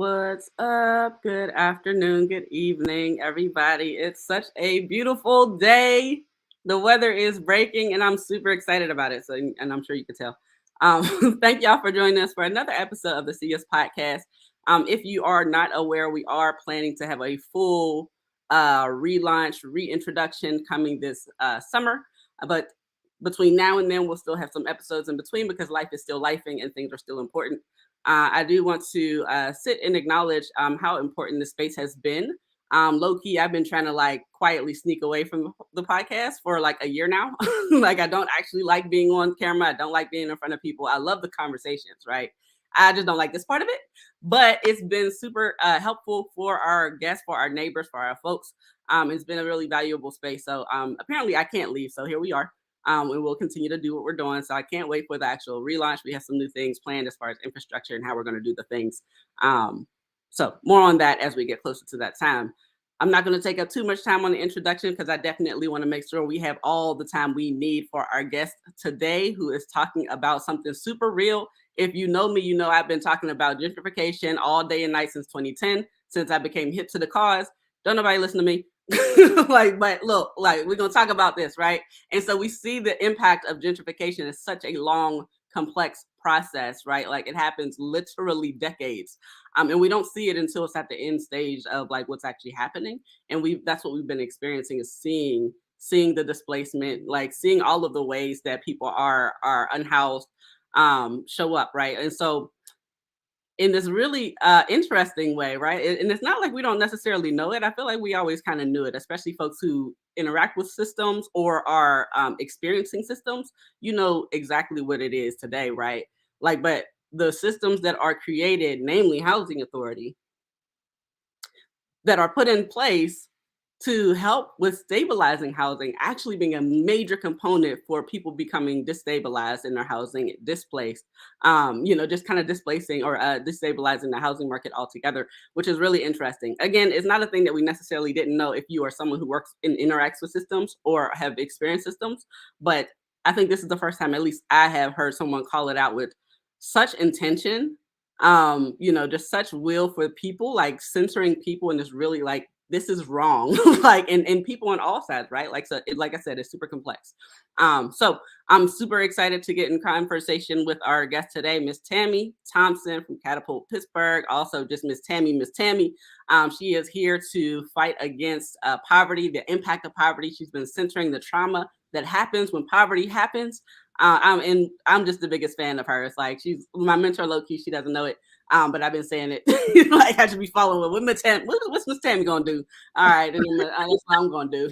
What's up? Good afternoon, good evening, everybody. It's such a beautiful day. The weather is breaking, and I'm super excited about it. So, and I'm sure you can tell. Thank y'all for joining us for another episode of the CS Podcast. If you are not aware, we are planning to have a full relaunch, reintroduction coming this summer. But between now and then, we'll still have some episodes in between because life is still lifing and things are still important. I do want to sit and acknowledge how important this space has been. Low key, I've been trying to like quietly sneak away from the podcast for like a year now. Like, I don't actually like being on camera. I don't like being in front of people. I love the conversations, right? I just don't like this part of it. But it's been super helpful for our guests, for our neighbors, for our folks. It's been a really valuable space. So apparently, I can't leave. So here we are. And we'll continue to do what we're doing. So I can't wait for the actual relaunch. We have some new things planned as far as infrastructure and how we're going to do the things. So more on that as we get closer to that time. I'm not going to take up too much time on the introduction because I definitely want to make sure we have all the time we need for our guest today, who is talking about something super real. If you know me, you know I've been talking about gentrification all day and night since 2010, since I became hip to the cause. Don't nobody listen to me. But look, like, we're gonna talk about this, right? And so we see the impact of gentrification is such a long, complex process, right? Like, it happens literally decades. And we don't see it until it's at the end stage of like what's actually happening. And that's what we've been experiencing, is seeing the displacement, like seeing all of the ways that people are unhoused show up, right? And so in this really interesting way, right? And it's not like we don't necessarily know it. I feel like we always kind of knew it, especially folks who interact with systems or are experiencing systems. You know exactly what it is today, right? Like, but the systems that are created, namely housing authority, that are put in place to help with stabilizing housing, actually being a major component for people becoming destabilized in their housing, displaced, just kind of displacing or destabilizing the housing market altogether, which is really interesting. Again, it's not a thing that we necessarily didn't know if you are someone who works and interacts with systems or have experienced systems, but I think this is the first time, at least I have heard someone call it out with such intention, just such will for people, like censoring people, and it's really like, this is wrong. Like, and people on all sides, right? Like, so like I said, it's super complex. So I'm super excited to get in conversation with our guest today, Miss Tammy Thompson from Catapult Pittsburgh. Also just Miss Tammy. She is here to fight against poverty, the impact of poverty. She's been centering the trauma that happens when poverty happens. I'm just the biggest fan of hers. Like, she's my mentor, low key. She doesn't know it, but I've been saying it. Like, I should be following what what's Miss Tammy gonna do? All right, and then, that's what I'm gonna do.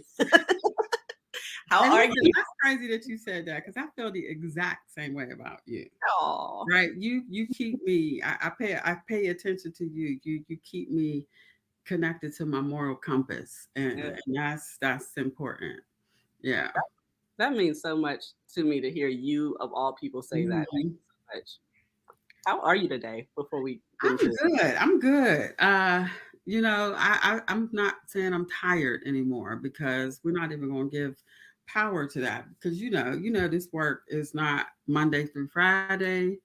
How And are listen, you? that's crazy that you said that, because I feel the exact same way about you. Oh, Right? You keep me. I pay attention to you. You keep me connected to my moral compass, yeah, and that's important. Yeah. that means so much to me to hear you of all people say that. Thank Mhm. you so much. How are you today? Before we get I'm into it. good. I'm good. I'm not saying I'm tired anymore, because we're not even going to give power to that, because this work is not Monday through Friday.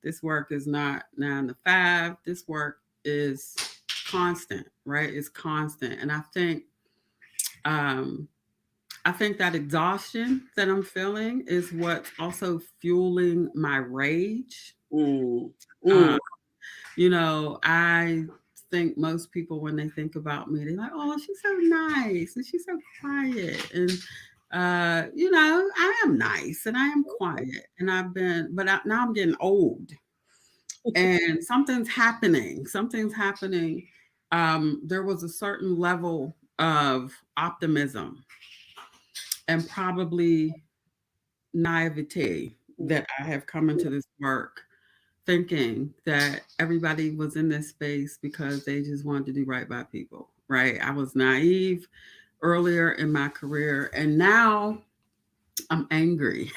This work is not 9 to 5. This work is constant, right? It's constant, and um, I think that exhaustion that I'm feeling is what's also fueling my rage. Mm, Uh, mm. I think most people, when they think about me, they're like, "Oh, she's so nice and she's so quiet." And I am nice and I am quiet, and now I'm getting old, and something's happening. Something's happening. There was a certain level of optimism and probably naivete Mm. that I have come into this work thinking that everybody was in this space because they just wanted to do right by people, right? I was naive earlier in my career, and now I'm angry.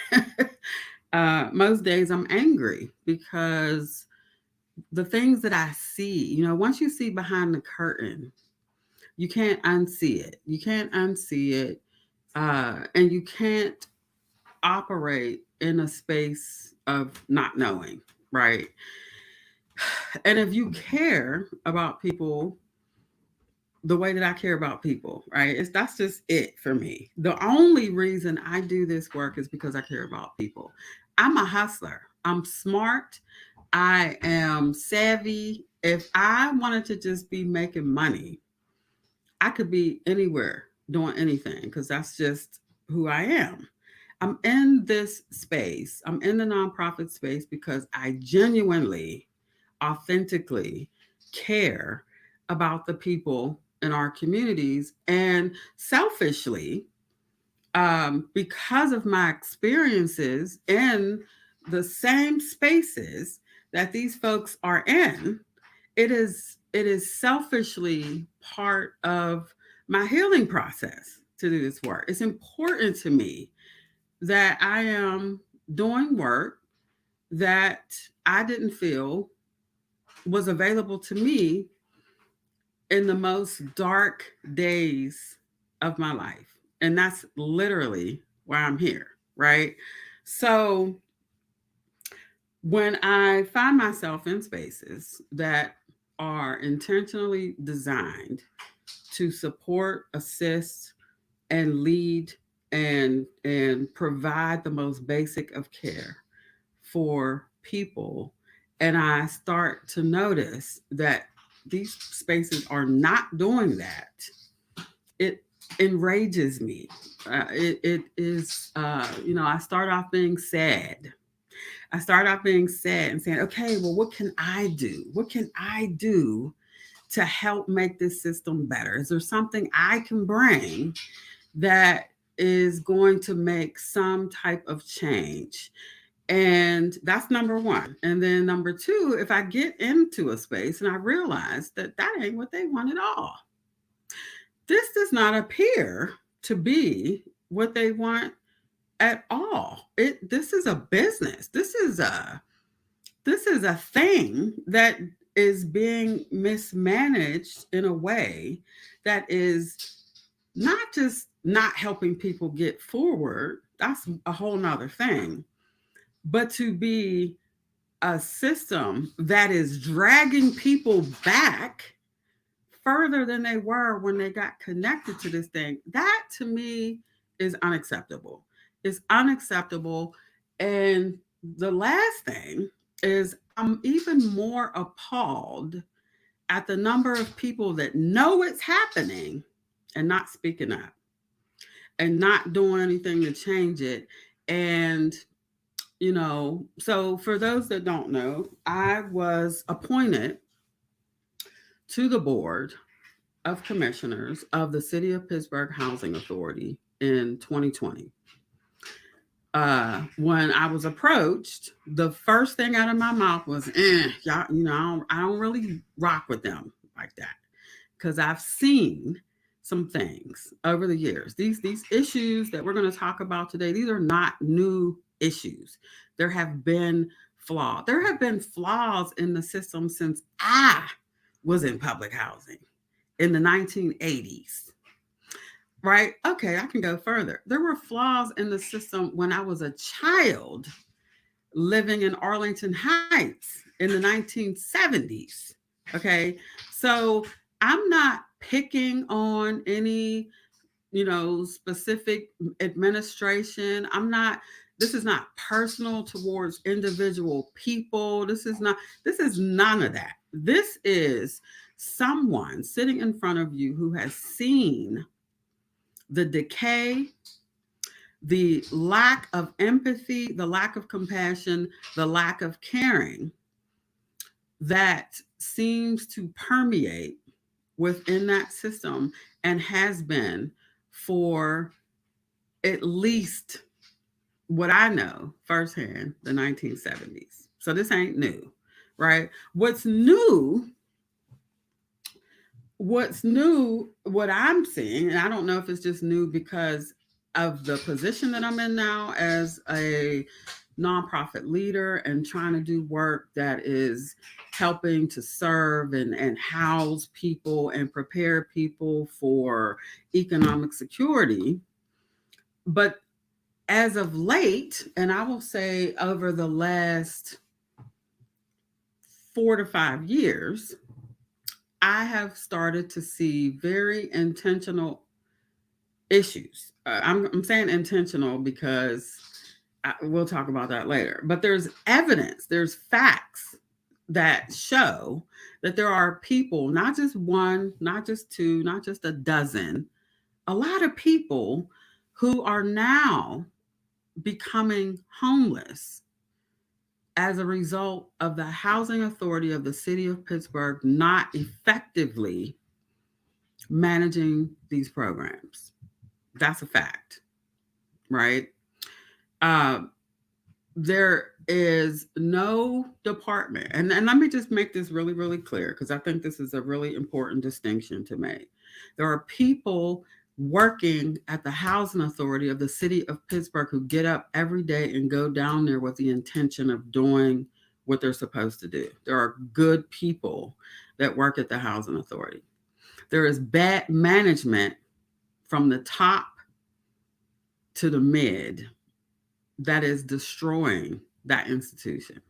Most days I'm angry because the things that I see, once you see behind the curtain, you can't unsee it. You can't unsee it. And you can't operate in a space of not knowing, right? And if you care about people the way that I care about people, right? That's just it for me. The only reason I do this work is because I care about people. I'm a hustler. I'm smart. I am savvy. If I wanted to just be making money, I could be anywhere doing anything because that's just who I am. I'm in this space. I'm in the nonprofit space because I genuinely, authentically care about the people in our communities. And selfishly, because of my experiences in the same spaces that these folks are in, it is selfishly part of my healing process to do this work. It's important to me that I am doing work that I didn't feel was available to me in the most dark days of my life. And that's literally why I'm here, right? So when I find myself in spaces that are intentionally designed to support, assist, and lead and provide the most basic of care for people, and I start to notice that these spaces are not doing that, it enrages me. It is, I start off being sad. I start off being sad and saying, okay, well, what can I do? What can I do to help make this system better? Is there something I can bring that is going to make some type of change? And that's number one. And then number two, if I get into a space and I realize that that ain't what they want at all, this does not appear to be what they want at all. This is a business. This is a thing that is being mismanaged in a way that is not just not helping people get forward. That's a whole nother thing. But to be a system that is dragging people back further than they were when they got connected to this thing, that to me is unacceptable. It's unacceptable. And the last thing is, I'm even more appalled at the number of people that know it's happening and not speaking up and not doing anything to change it. And so for those that don't know, I was appointed to the board of commissioners of the City of Pittsburgh Housing Authority in 2020. When I was approached, the first thing out of my mouth was, y'all, I don't really rock with them like that because I've seen some things over the years. These issues that we're going to talk about today, these are not new issues. There have been flaws. There have been flaws in the system since I was in public housing in the 1980s. Right? Okay, I can go further. There were flaws in the system when I was a child living in Arlington Heights in the 1970s. Okay, so I'm not picking on any, specific administration. This is not personal towards individual people. This is none of that. This is someone sitting in front of you who has seen the decay, the lack of empathy, the lack of compassion, the lack of caring that seems to permeate within that system and has been for at least what I know firsthand, the 1970s. So this ain't new, right? What I'm seeing, and I don't know if it's just new because of the position that I'm in now as a nonprofit leader and trying to do work that is helping to serve and house people and prepare people for economic security. But as of late, and I will say over the last 4 to 5 years, I have started to see very intentional issues. I'm saying intentional because we'll talk about that later. But there's evidence, there's facts that show that there are people, not just one, not just two, not just a dozen, a lot of people who are now becoming homeless as a result of the housing authority of the city of Pittsburgh not effectively managing these programs. That's a fact, right? Uh, there is no department, and let me just make this really, really clear because I think this is a really important distinction to make. There are people working at the housing authority of the city of Pittsburgh who get up every day and go down there with the intention of doing what they're supposed to do. There are good people that work at the housing authority. There is bad management from the top to the mid that is destroying that institution.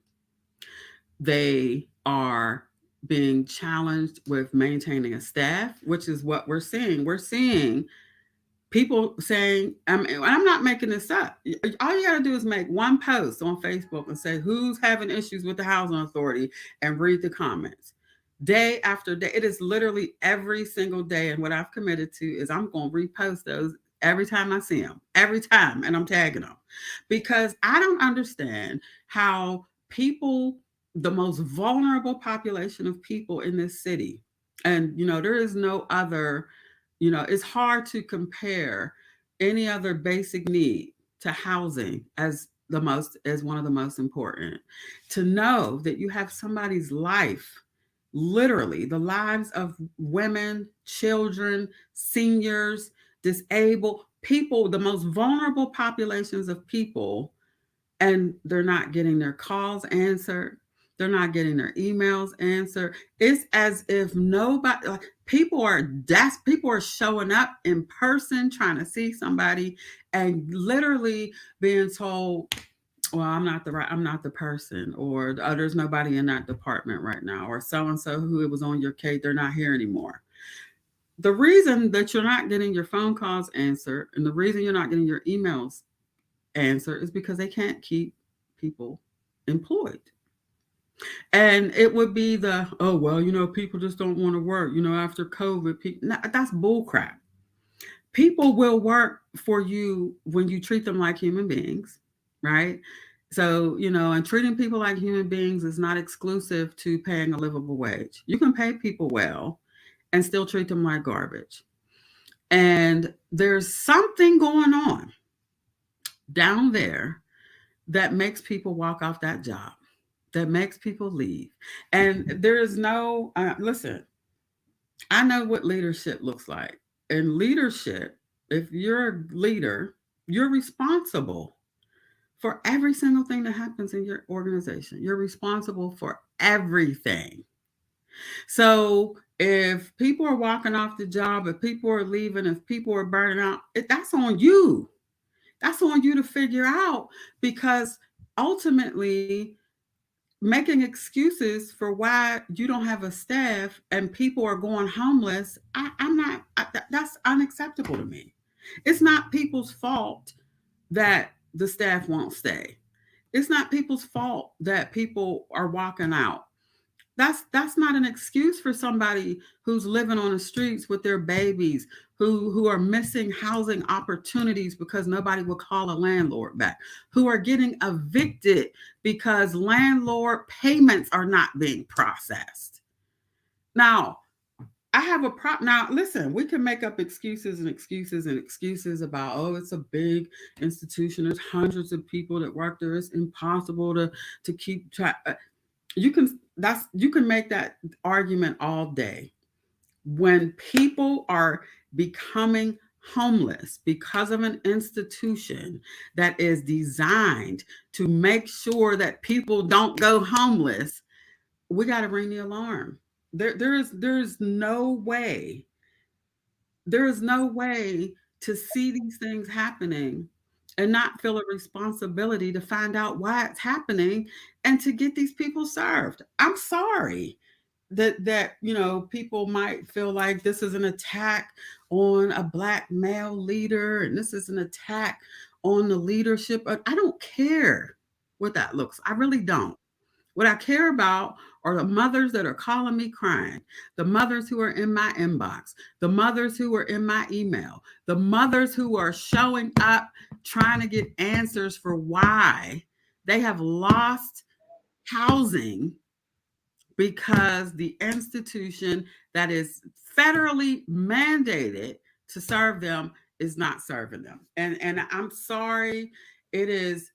They are being challenged with maintaining a staff, which is what we're seeing. We're seeing people saying, and I'm not making this up. All you got to do is make one post on Facebook and say who's having issues with the housing authority and read the comments. Day after day, it is literally every single day. And what I've committed to is I'm going to repost those every time I see them, every time, and I'm tagging them because I don't understand how people, the most vulnerable population of people in this city, and there is no other, it's hard to compare any other basic need to housing as one of the most important. To know that you have somebody's life, literally the lives of women, children, seniors, disabled people, the most vulnerable populations of people, and they're not getting their calls answered. They're not getting their emails answered. It's as if nobody, like, people are showing up in person trying to see somebody and literally being told, well, I'm not the person, or oh, there's nobody in that department right now, or so and so who it was on your case, they're not here anymore. The reason that you're not getting your phone calls answered and the reason you're not getting your emails answered is because they can't keep people employed. And it would be the, oh, well, people just don't want to work, after COVID. People, that's bullcrap. People will work for you when you treat them like human beings, right? So, and treating people like human beings is not exclusive to paying a livable wage. You can pay people well and still treat them like garbage. And there's something going on down there that makes people walk off that job, that makes people leave. And there is no, listen, I know what leadership looks like. And leadership, if you're a leader, you're responsible for every single thing that happens in your organization. You're responsible for everything. So if people are walking off the job, if people are leaving, if people are burning out, that's on you. That's on you to figure out because ultimately, making excuses for why you don't have a staff and people are going homeless, I'm not, that's unacceptable to me. It's not people's fault that the staff won't stay. It's not people's fault that people are walking out. That's not an excuse for somebody who's living on the streets with their babies, who are missing housing opportunities because nobody will call a landlord back, who are getting evicted because landlord payments are not being processed. Now, I have a prop. Now, listen, we can make up excuses and excuses and excuses about, oh, it's a big institution. There's hundreds of people that work there. It's impossible to keep track. You can make that argument all day. When people are becoming homeless because of an institution that is designed to make sure that people don't go homeless, we got to ring the alarm. There's no way. There is no way to see these things happening and not feel a responsibility to find out why it's happening and to get these people served. I'm sorry that people might feel like this is an attack on a black male leader and this is an attack on the leadership. I don't care what that looks. I really don't. What I care about are the mothers that are calling me crying, the mothers who are in my inbox, the mothers who are in my email, the mothers who are showing up trying to get answers for why they have lost housing because the institution that is federally mandated to serve them is not serving them. And I'm sorry, it is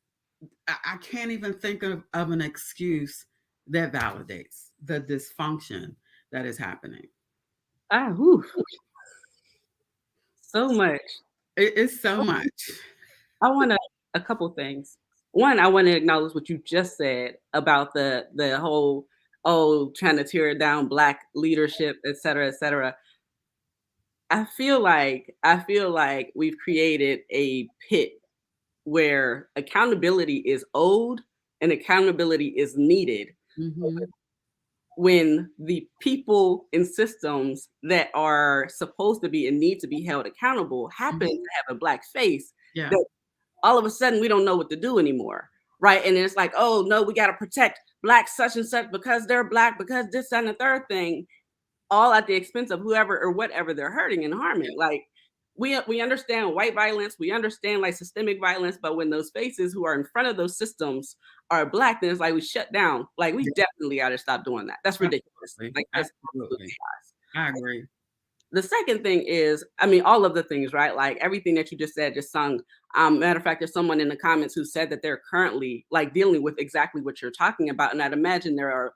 I can't even think of an excuse that validates the dysfunction that is happening. Ah, whew, so much. It's so much. I want to a couple things. One, I want to acknowledge what you just said about the whole trying to tear down black leadership, et cetera, et cetera. I feel like we've created a pit where accountability is owed and accountability is needed Hmm. when the people in systems that are supposed to be and need to be held accountable happen to Hmm. have a black face, Yeah. that all of a sudden we don't know what to do anymore. Right. And it's like, oh no, we got to protect black such and such because they're black, because this and the third thing, all at the expense of whoever or whatever they're hurting and harming. Like we understand white violence, we understand like systemic violence, but when those faces who are in front of those systems are black, then it's like we shut down. Like we Yeah. definitely got to stop doing that. That's ridiculous. Absolutely. Like that's absolutely Absolutely. I agree. the second thing is, I mean, all of the things, right? Like everything that you just said, just sung. Matter of fact, there's someone in the comments who said that they're currently like dealing with exactly what you're talking about. And I'd imagine there are,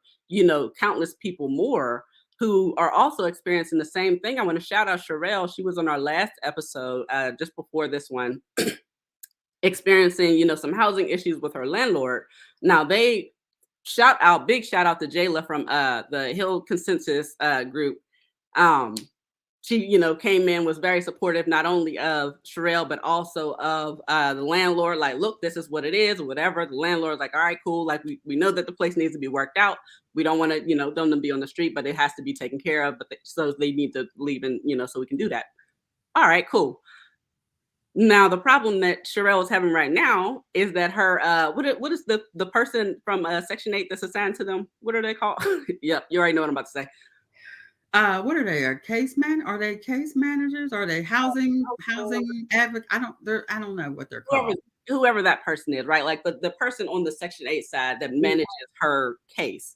countless people more who are also experiencing the same thing. I want to shout out Sherelle. She was on our last episode, just before this one, experiencing, some housing issues with her landlord. Now they big shout out to Jayla from the Hill Consensus group. Um, she, came in, was very supportive, not only of Sherelle, but also of the landlord. Like, look, this is what it is, or whatever. The landlord's like, all right, cool. Like, we know that the place needs to be worked out. We don't want to, them to be on the street, but it has to be taken care of. So they need to leave, and so we can do that. All right, cool. Now the problem that Sherelle is having right now is that her what is the person from Section 8 that's assigned to them? What are they called? Yep, you already know what I'm about to say. What are they? Are they case managers? Are they housing advocate? I don't know what they're whoever called. whoever that person is, right? Like the person on the Section 8 side that manages her case.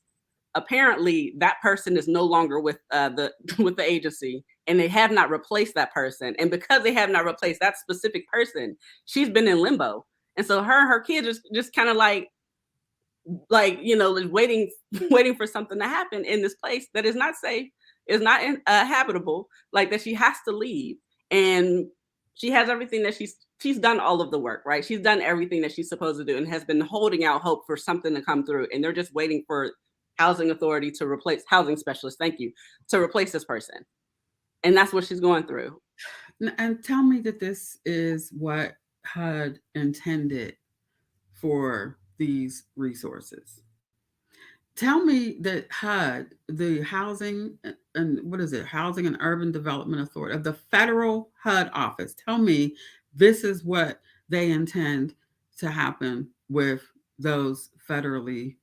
Apparently, that person is no longer with the with the agency, and they have not replaced that person. And because they have not replaced that specific person, she's been in limbo. And so her kids just kind of like waiting waiting for something to happen in this place that is not safe, is not habitable, like that she has to leave. And she has everything that she's done all of the work, right? She's done everything that she's supposed to do and has been holding out hope for something to come through, and they're just waiting for housing authority to replace housing specialist, thank you, to replace this person. And that's what she's going through. And tell me that this is what HUD intended for these resources. Tell me that HUD, the Housing and what is it, Housing and Urban Development Authority of the federal HUD office, tell me this is what they intend to happen with those federally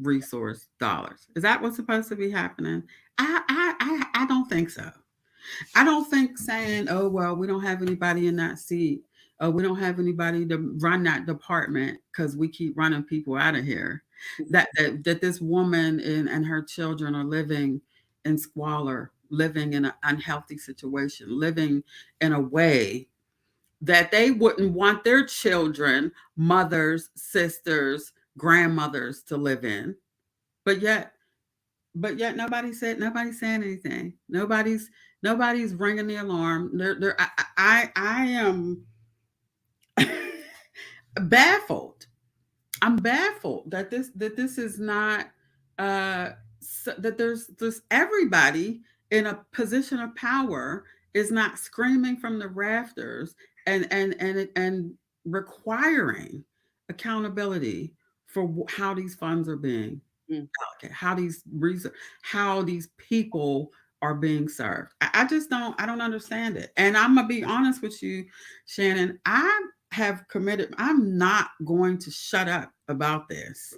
resource dollars. Is that what's supposed to be happening? I don't think so. I don't think saying, "Oh well, we don't have anybody in that seat. Oh, we don't have anybody to run that department because we keep running people out of here." That this woman and her children are living in squalor, living in an unhealthy situation, living in a way that they wouldn't want their children, mothers, sisters, grandmothers to live in. But yet nobody's saying anything. Nobody's ringing the alarm. I am baffled. I'm baffled that this is not that there's everybody in a position of power is not screaming from the rafters and requiring accountability for how these funds are being Mm. allocated, how these people are being served. I just don't understand it. And I'm gonna be honest with you, Shannon. I have committed. I'm not going to shut up about this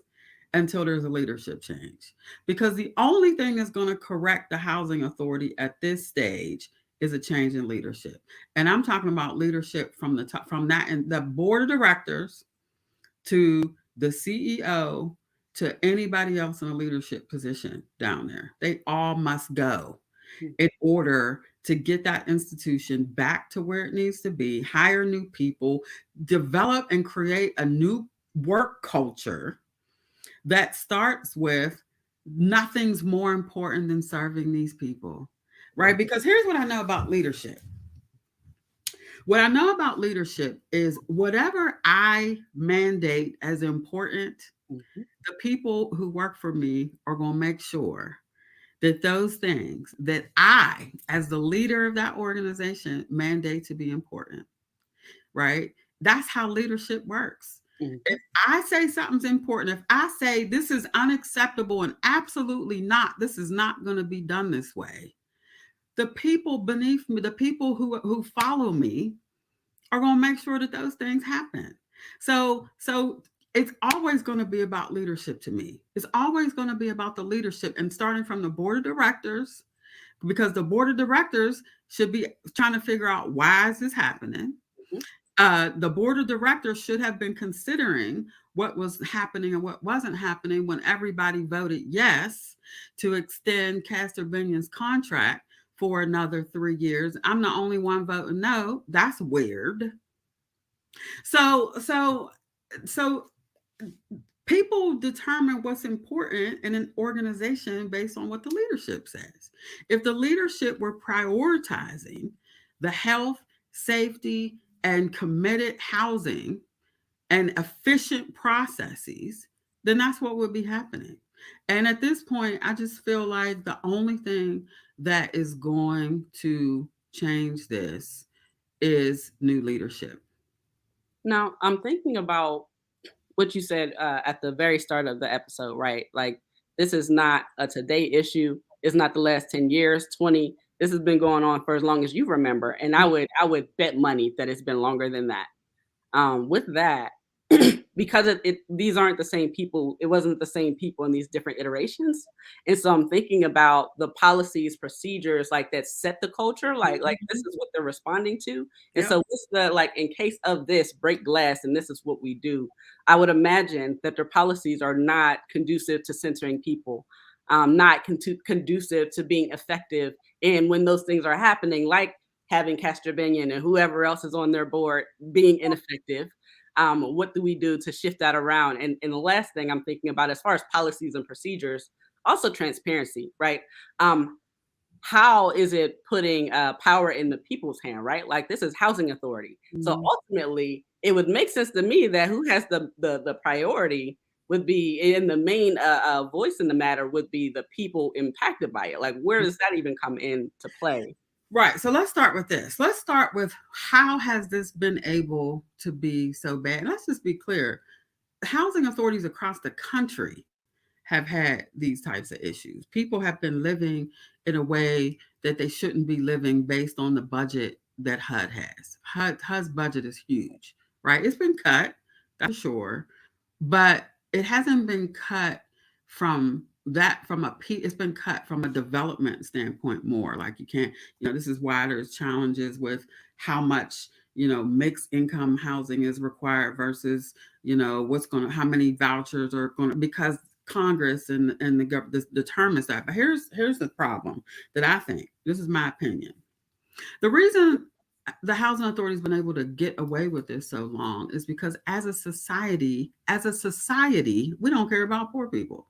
until there's a leadership change. Because the only thing that's going to correct the housing authority at this stage is a change in leadership. And I'm talking about leadership from the top, from that and the board of directors to the CEO to anybody else in a leadership position down there. They all must go Mm. in order to get that institution back to where it needs to be, hire new people, develop and create a new work culture that starts with nothing's more important than serving these people, right? Because here's what I know about leadership. What I know about leadership is whatever I mandate as important, Mhm. the people who work for me are going to make sure that those things that I, as the leader of that organization, mandate to be important, right? That's how leadership works. Mhm. If I say something's important, if I say this is unacceptable and absolutely not, this is not going to be done this way, the people beneath me, the people who follow me, are going to make sure that those things happen. So it's always going to be about leadership to me. It's always going to be about the leadership and starting from the board of directors because the board of directors should be trying to figure out why is this happening. Mhm. The board of directors should have been considering what was happening and what wasn't happening when everybody voted yes to extend Castor Binion's contract for another 3 years. I'm the only one voting no. That's weird. So people determine what's important in an organization based on what the leadership says. If the leadership were prioritizing the health, safety, and committed housing and efficient processes, then that's what would be happening. And at this point, I just feel like the only thing that is going to change this is new leadership. Now, I'm thinking about what you said at the very start of the episode, right? Like, this is not a today issue. It's not the last 10 years, 20. This has been going on for as long as you remember. And I would bet money that it's been longer than that. With that, because these aren't the same people, it wasn't the same people in these different iterations. And so I'm thinking about the policies, procedures like that set the culture, like this Mhm. is what they're responding to. And Yep. so what's the like in case of this, break glass, and this is what we do. I would imagine that their policies are not conducive to censoring people, not conducive to being effective. And when those things are happening, like having Castor Binion and whoever else is on their board being ineffective, what do we do to shift that around? And the last thing I'm thinking about as far as policies and procedures, also transparency, right? Um, how is it putting power in the people's hand, right? Like this is housing authority. So Mhm. ultimately, it would make sense to me that who has the priority would be in the main voice in the matter would be the people impacted by it. Like where does that even come into play? Right. So let's start with this. Let's start with how has this been able to be so bad? And let's just be clear. Housing authorities across the country have had these types of issues. People have been living in a way that they shouldn't be living based on the budget that HUD has. HUD's budget is huge, right? It's been cut, that's for sure, but it hasn't been cut it's been cut from a development standpoint more. Like you can't, this is why there's challenges with how much, mixed income housing is required versus, what's going to, how many vouchers are going to, because Congress and the government determines that. But here's the problem that I think. This is my opinion. The reason the housing authority has been able to get away with this so long is because as a society, we don't care about poor people.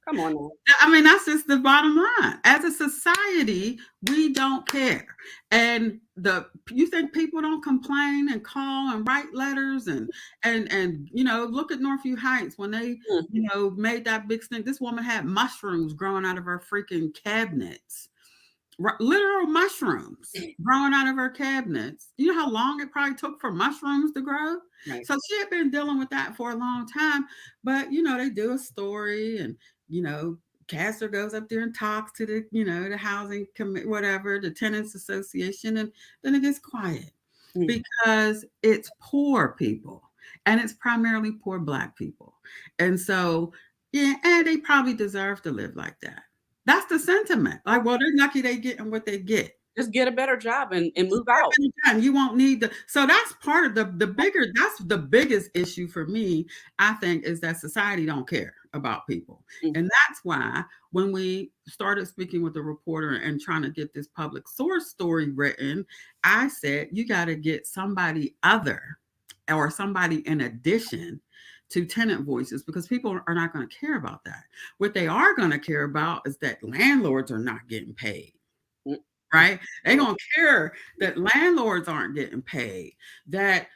Come on now. I mean, that's just the bottom line. As a society, we don't care. And the you think people don't complain and call and write letters and look at Northview Heights when they Mm. made that big stink. This woman had mushrooms growing out of her freaking cabinets. literal mushrooms growing out of her cabinets. You know how long it probably took for mushrooms to grow? Right. So she had been dealing with that for a long time. But, they do a story and, you know, Castor goes up there and talks to the housing commit, whatever, the tenants association, and then it gets quiet Mm. because it's poor people and it's primarily poor Black people. And so, yeah, and they probably deserve to live like that. That's the sentiment. Like, well, they're lucky they getting what they get. Just get a better job and Just move out. get it done. You won't need the. So that's part of the bigger. That's the biggest issue for me. I think is that society don't care about people, Mm. and that's why when we started speaking with the reporter and trying to get this public source story written, I said you got to get somebody other or somebody in addition to tenant voices because people are not going to care about that. What they are going to care about is that landlords are not getting paid, Mm. right? They Right. don't care that landlords aren't getting paid, that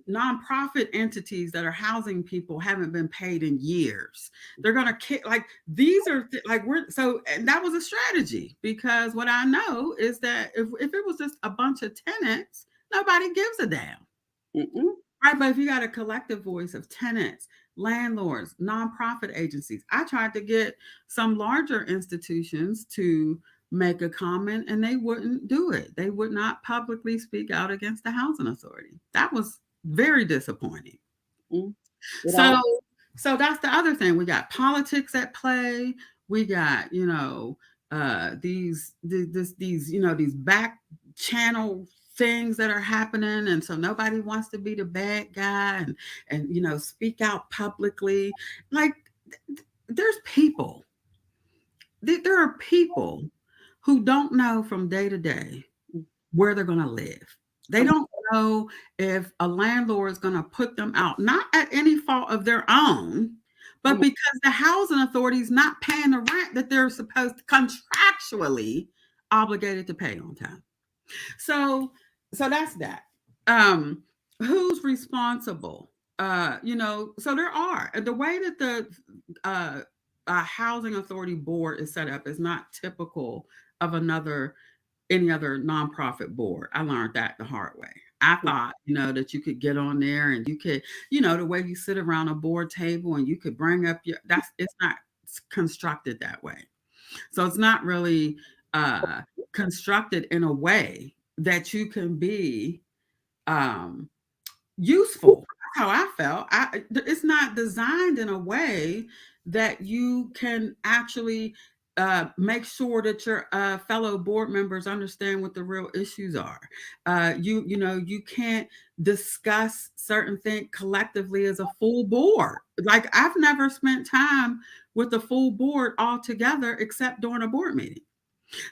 nonprofit entities that are housing people haven't been paid in years. They're gonna like these are like we're so, and that was a strategy because what I know is that if it was just a bunch of tenants, nobody gives a damn. Mm-mm. Right, but if you got a collective voice of tenants, landlords, nonprofit agencies, I tried to get some larger institutions to make a comment and they wouldn't do it. They would not publicly speak out against the housing authority. That was very disappointing. Mm. It So all. that's the other thing. We got politics at play. We got, these back channel things that are happening. And so nobody wants to be the bad guy and speak out publicly. Like there's people, there are people who don't know from day to day Mm. where they're going to live. They Come don't know if a landlord is going to put them out, not at any fault of their own, but come on. because the housing authority is not paying the rent that they're supposed to contractually obligated to pay on time. So, that's that. Um, who's responsible? So there are the way that the uh, housing authority board is set up is not typical of any other nonprofit board. I learned that the hard way. I Mm. thought, that you could get on there and you could, the way you sit around a board table and you could bring up it's not constructed that way. So it's not really constructed in a way that you can be um, useful. That's how I felt. It's not designed in a way that you can actually make sure that your fellow board members understand what the real issues are. You can't discuss certain things collectively as a full board. Like I've never spent time with the full board all together except during a board meeting.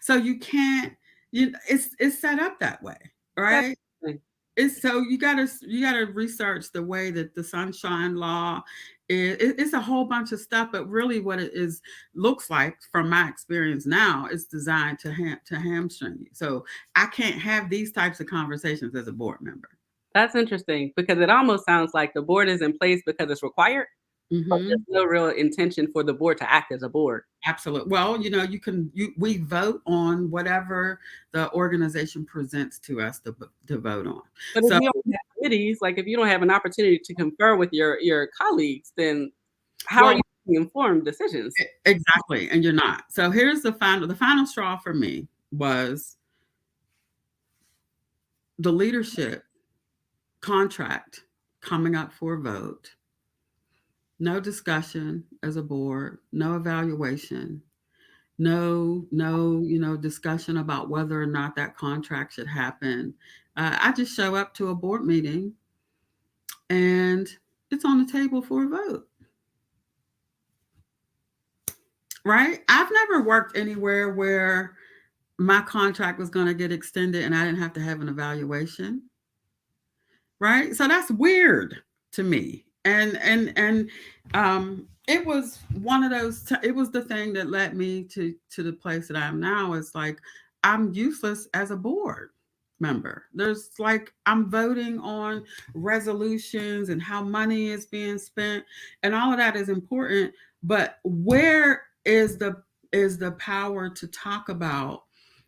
So you can't. It's set up that way, That's right? the thing. It's so you gotta research the way that the sunshine law is. It's a whole bunch of stuff, but really what it is looks like from my experience now, it's designed to hamstring you. So I can't have these types of conversations as a board member. That's interesting because it almost sounds like the board is in place because it's required, but there's Hmm. no real intention for the board to act as a board. Absolutely. Well, we vote on whatever the organization presents to us to vote on. But if So you don't have committees, like if you don't have an opportunity to confer with your colleagues, then how are well, you making informed decisions? exactly, and you're not. So here's the final straw for me was the leadership contract coming up for a vote, no discussion as a board, no evaluation, no discussion about whether or not that contract should happen. I just show up to a board meeting and it's on the table for a vote, right? I've never worked anywhere where my contract was going to get extended and I didn't have to have an evaluation, right? So that's weird to me. And it was one of those it was the thing that led me to the place that I am now. It's like I'm useless as a board member. There's like I'm voting on resolutions and how money is being spent and all of that is important, but where is the power to talk about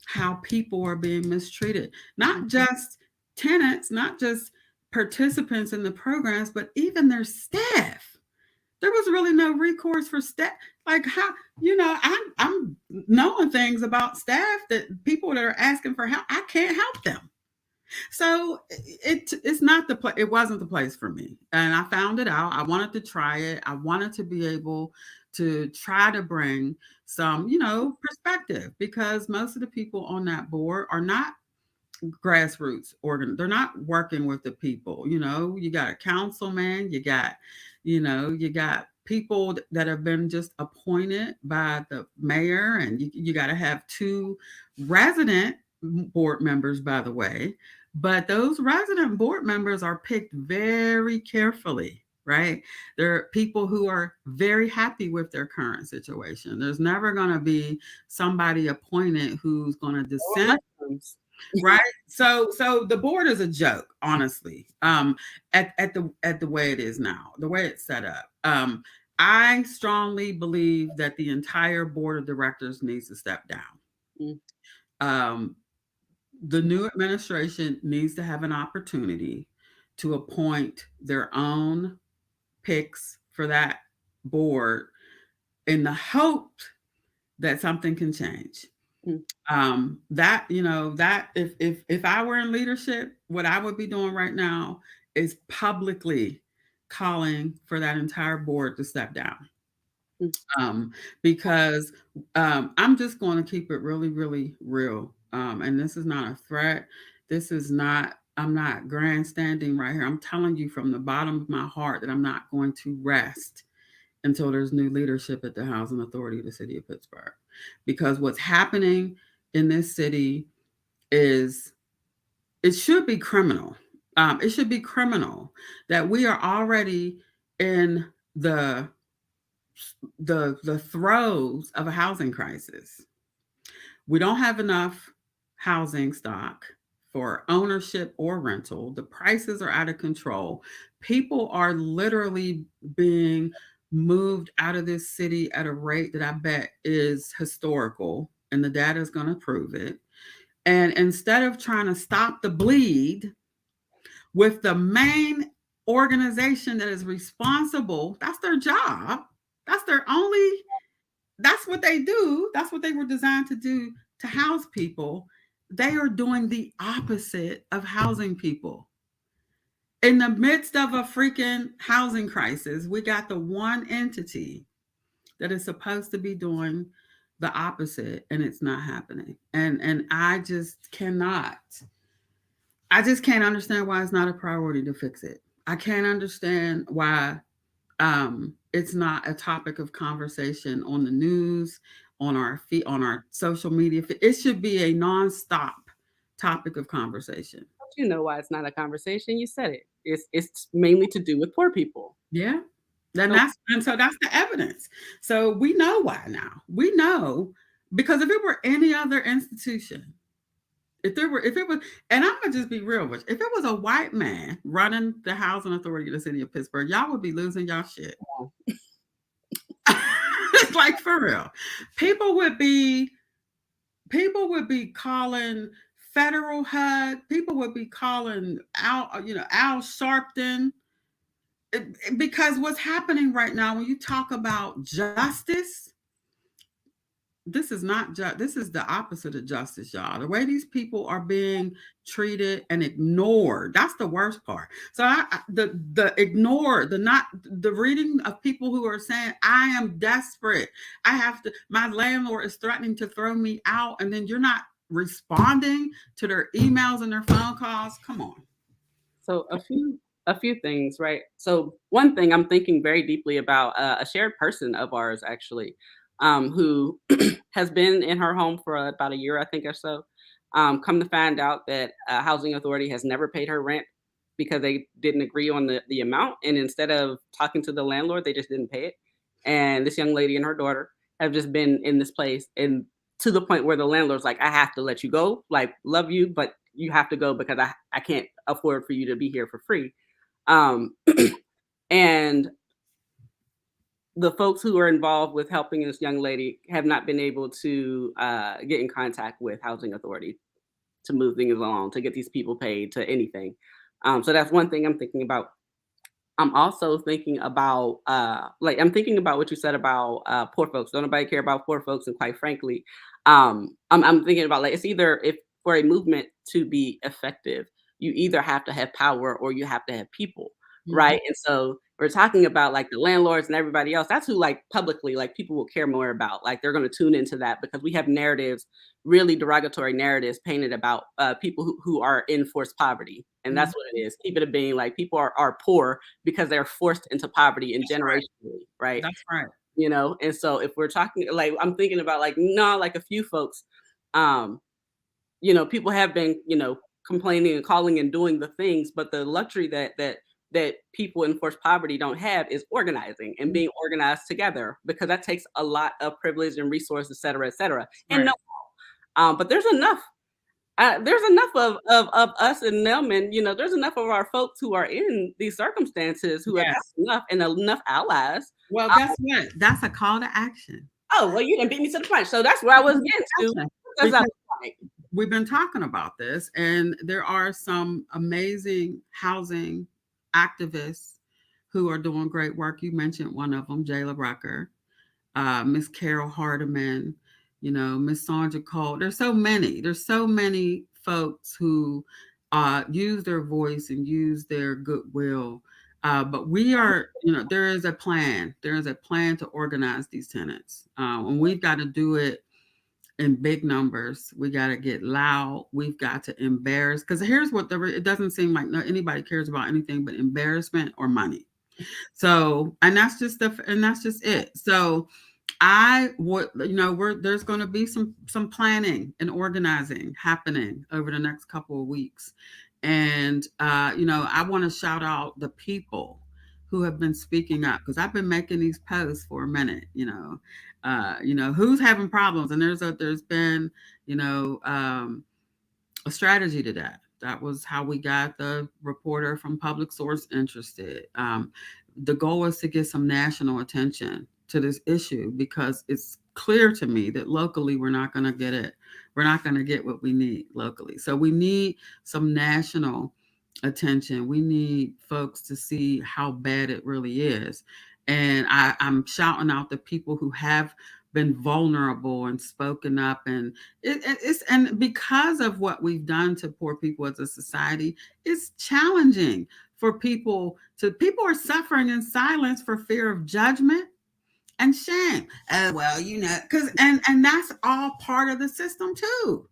how people are being mistreated. Not Mhm. just tenants, not just participants in the programs, but even their staff. There was really no recourse for staff. Like how, I'm knowing things about staff that people that are asking for help, I can't help them. So it's not the place. It wasn't the place for me, and I found it out. I wanted to try it. I wanted to be able to try to bring some, perspective, because most of the people on that board are not grassroots organ. They're not working with the people. You got a councilman, you got people that have been just appointed by the mayor, and you got to have two resident board members, by the way. But those resident board members are picked very carefully, right? They're people who are very happy with their current situation. There's never going to be somebody appointed who's going to Or dissent, mushrooms. right? So the board is a joke, honestly. At the way it is now, the way it's set up. I strongly believe that the entire board of directors needs to step down. Mm, um, the new administration needs to have an opportunity to appoint their own picks for that board, in the hope that something can change. mm, That, that if I were in leadership, what I would be doing right now is publicly calling for that entire board to step down. mm. Because I'm just going to keep it really, really real. And this is not a threat. This is not, I'm not grandstanding right here. I'm telling you from the bottom of my heart that I'm not going to rest until there's new leadership at the Housing Authority of the City of Pittsburgh. Because what's happening in this city is, it should be criminal. It should be criminal that we are already in the the throes of a housing crisis. We don't have enough housing stock for ownership or rental. The prices are out of control. People are literally being moved out of this city at a rate that I bet is historical, and the data is going to prove it. And instead of trying to stop the bleed with the main organization that is responsible, that's their job. That's their only, that's what they do. That's what they were designed to do, to house people. They are doing the opposite of housing people. In the midst of a freaking housing crisis, we got the one entity that is supposed to be doing the opposite, and it's not happening. And I just can't understand why it's not a priority to fix it. I can't understand why it's not a topic of conversation on the news, on our feet, on our social media. It should be a nonstop topic of conversation. But you know why it's not a conversation. You said it. It's mainly to do with poor people. Yeah. Then So so that's the evidence. So we know why now. We know, because if it were any other institution, if it was, and I'm gonna just be real with you, if it was a white man running the housing authority of the city of Pittsburgh, y'all would be losing y'all shit. Like, for real. People would be people would be calling federal HUD, people would be calling Al Sharpton. Because what's happening right now, when you talk about justice, this is not just, this is the opposite of justice, y'all. The way these people are being treated and ignored, that's the worst part. So the ignore, the not, the reading of people who are saying, I am desperate, I have to, my landlord is threatening to throw me out, and then you're not responding to their emails and their phone calls. Come on. so a few things, right? So one thing I'm thinking very deeply about, a shared person of ours actually, who has been in her home for about a year, I think, or so. Come to find out that housing authority has never paid her rent because they didn't agree on the amount, and instead of talking to the landlord, they just didn't pay it. And this young lady and her daughter have just been in this place, and to the point where the landlord's like, I have to let you go. Like, love you, but you have to go because I can't afford for you to be here for free. Um, and the folks who are involved with helping this young lady have not been able to get in contact with housing authority to move things along, to get these people paid, to anything. So that's one thing I'm thinking about. I'm also thinking about, like, I'm thinking about what you said about poor folks. Don't nobody care about poor folks, and quite frankly, I'm thinking about, like, it's either, if for a movement to be effective, you either have to have power or you have to have people, Mhm. right? And so we're talking about like the landlords and everybody else. That's who, like, publicly, like, people will care more about. Like, they're going to tune into that because we have narratives, really derogatory narratives painted about people who are in forced poverty, and that's Mhm. what it is. Keep it a being, like, people are poor because they're forced into poverty and That's right. generationally, right? That's right. You know, and so if we're talking, like, I'm thinking about, like, no, like a few folks, um, people have been, complaining and calling and doing the things, but the luxury that people in forced poverty don't have is organizing and Mhm. being organized together, because that takes a lot of privilege and resources, et cetera, et cetera. And no, Right. but there's enough. There's enough of us and them, and there's enough of our folks who are in these circumstances who have Yes. helped enough and enough allies. Well, guess what? That's a call to action. Oh, well, you didn't beat me to the punch. So that's where I was getting to. Action. What does that Because look like? we've been talking about this, and there are some amazing housing activists who are doing great work. You mentioned one of them, Jayla Rucker, Miss Carol Hardiman, Miss Sandra Cole. There's so many. There's so many folks who use their voice and use their goodwill. But we are, there is a plan. There is a plan to organize these tenants, and we've got to do it in big numbers. We got to get loud. We've got to embarrass. Because here's what it doesn't seem like anybody cares about anything but embarrassment or money. So, and that's just it. So, I would, there's going to be some planning and organizing happening over the next couple of weeks, and I want to shout out the people who have been speaking up, because I've been making these posts for a minute. Who's having problems, and there's been you know a strategy to that. That was how we got the reporter from Public Source interested. The goal is to get some national attention to this issue, because it's clear to me that locally we're not going to get it. We're not going to get what we need locally. So we need some national attention. We need folks to see how bad it really is. And I'm shouting out the people who have been vulnerable and spoken up, and it's and because of what we've done to poor people as a society, it's challenging for people are suffering in silence for fear of judgment and shame. Oh well, because and that's all part of the system too,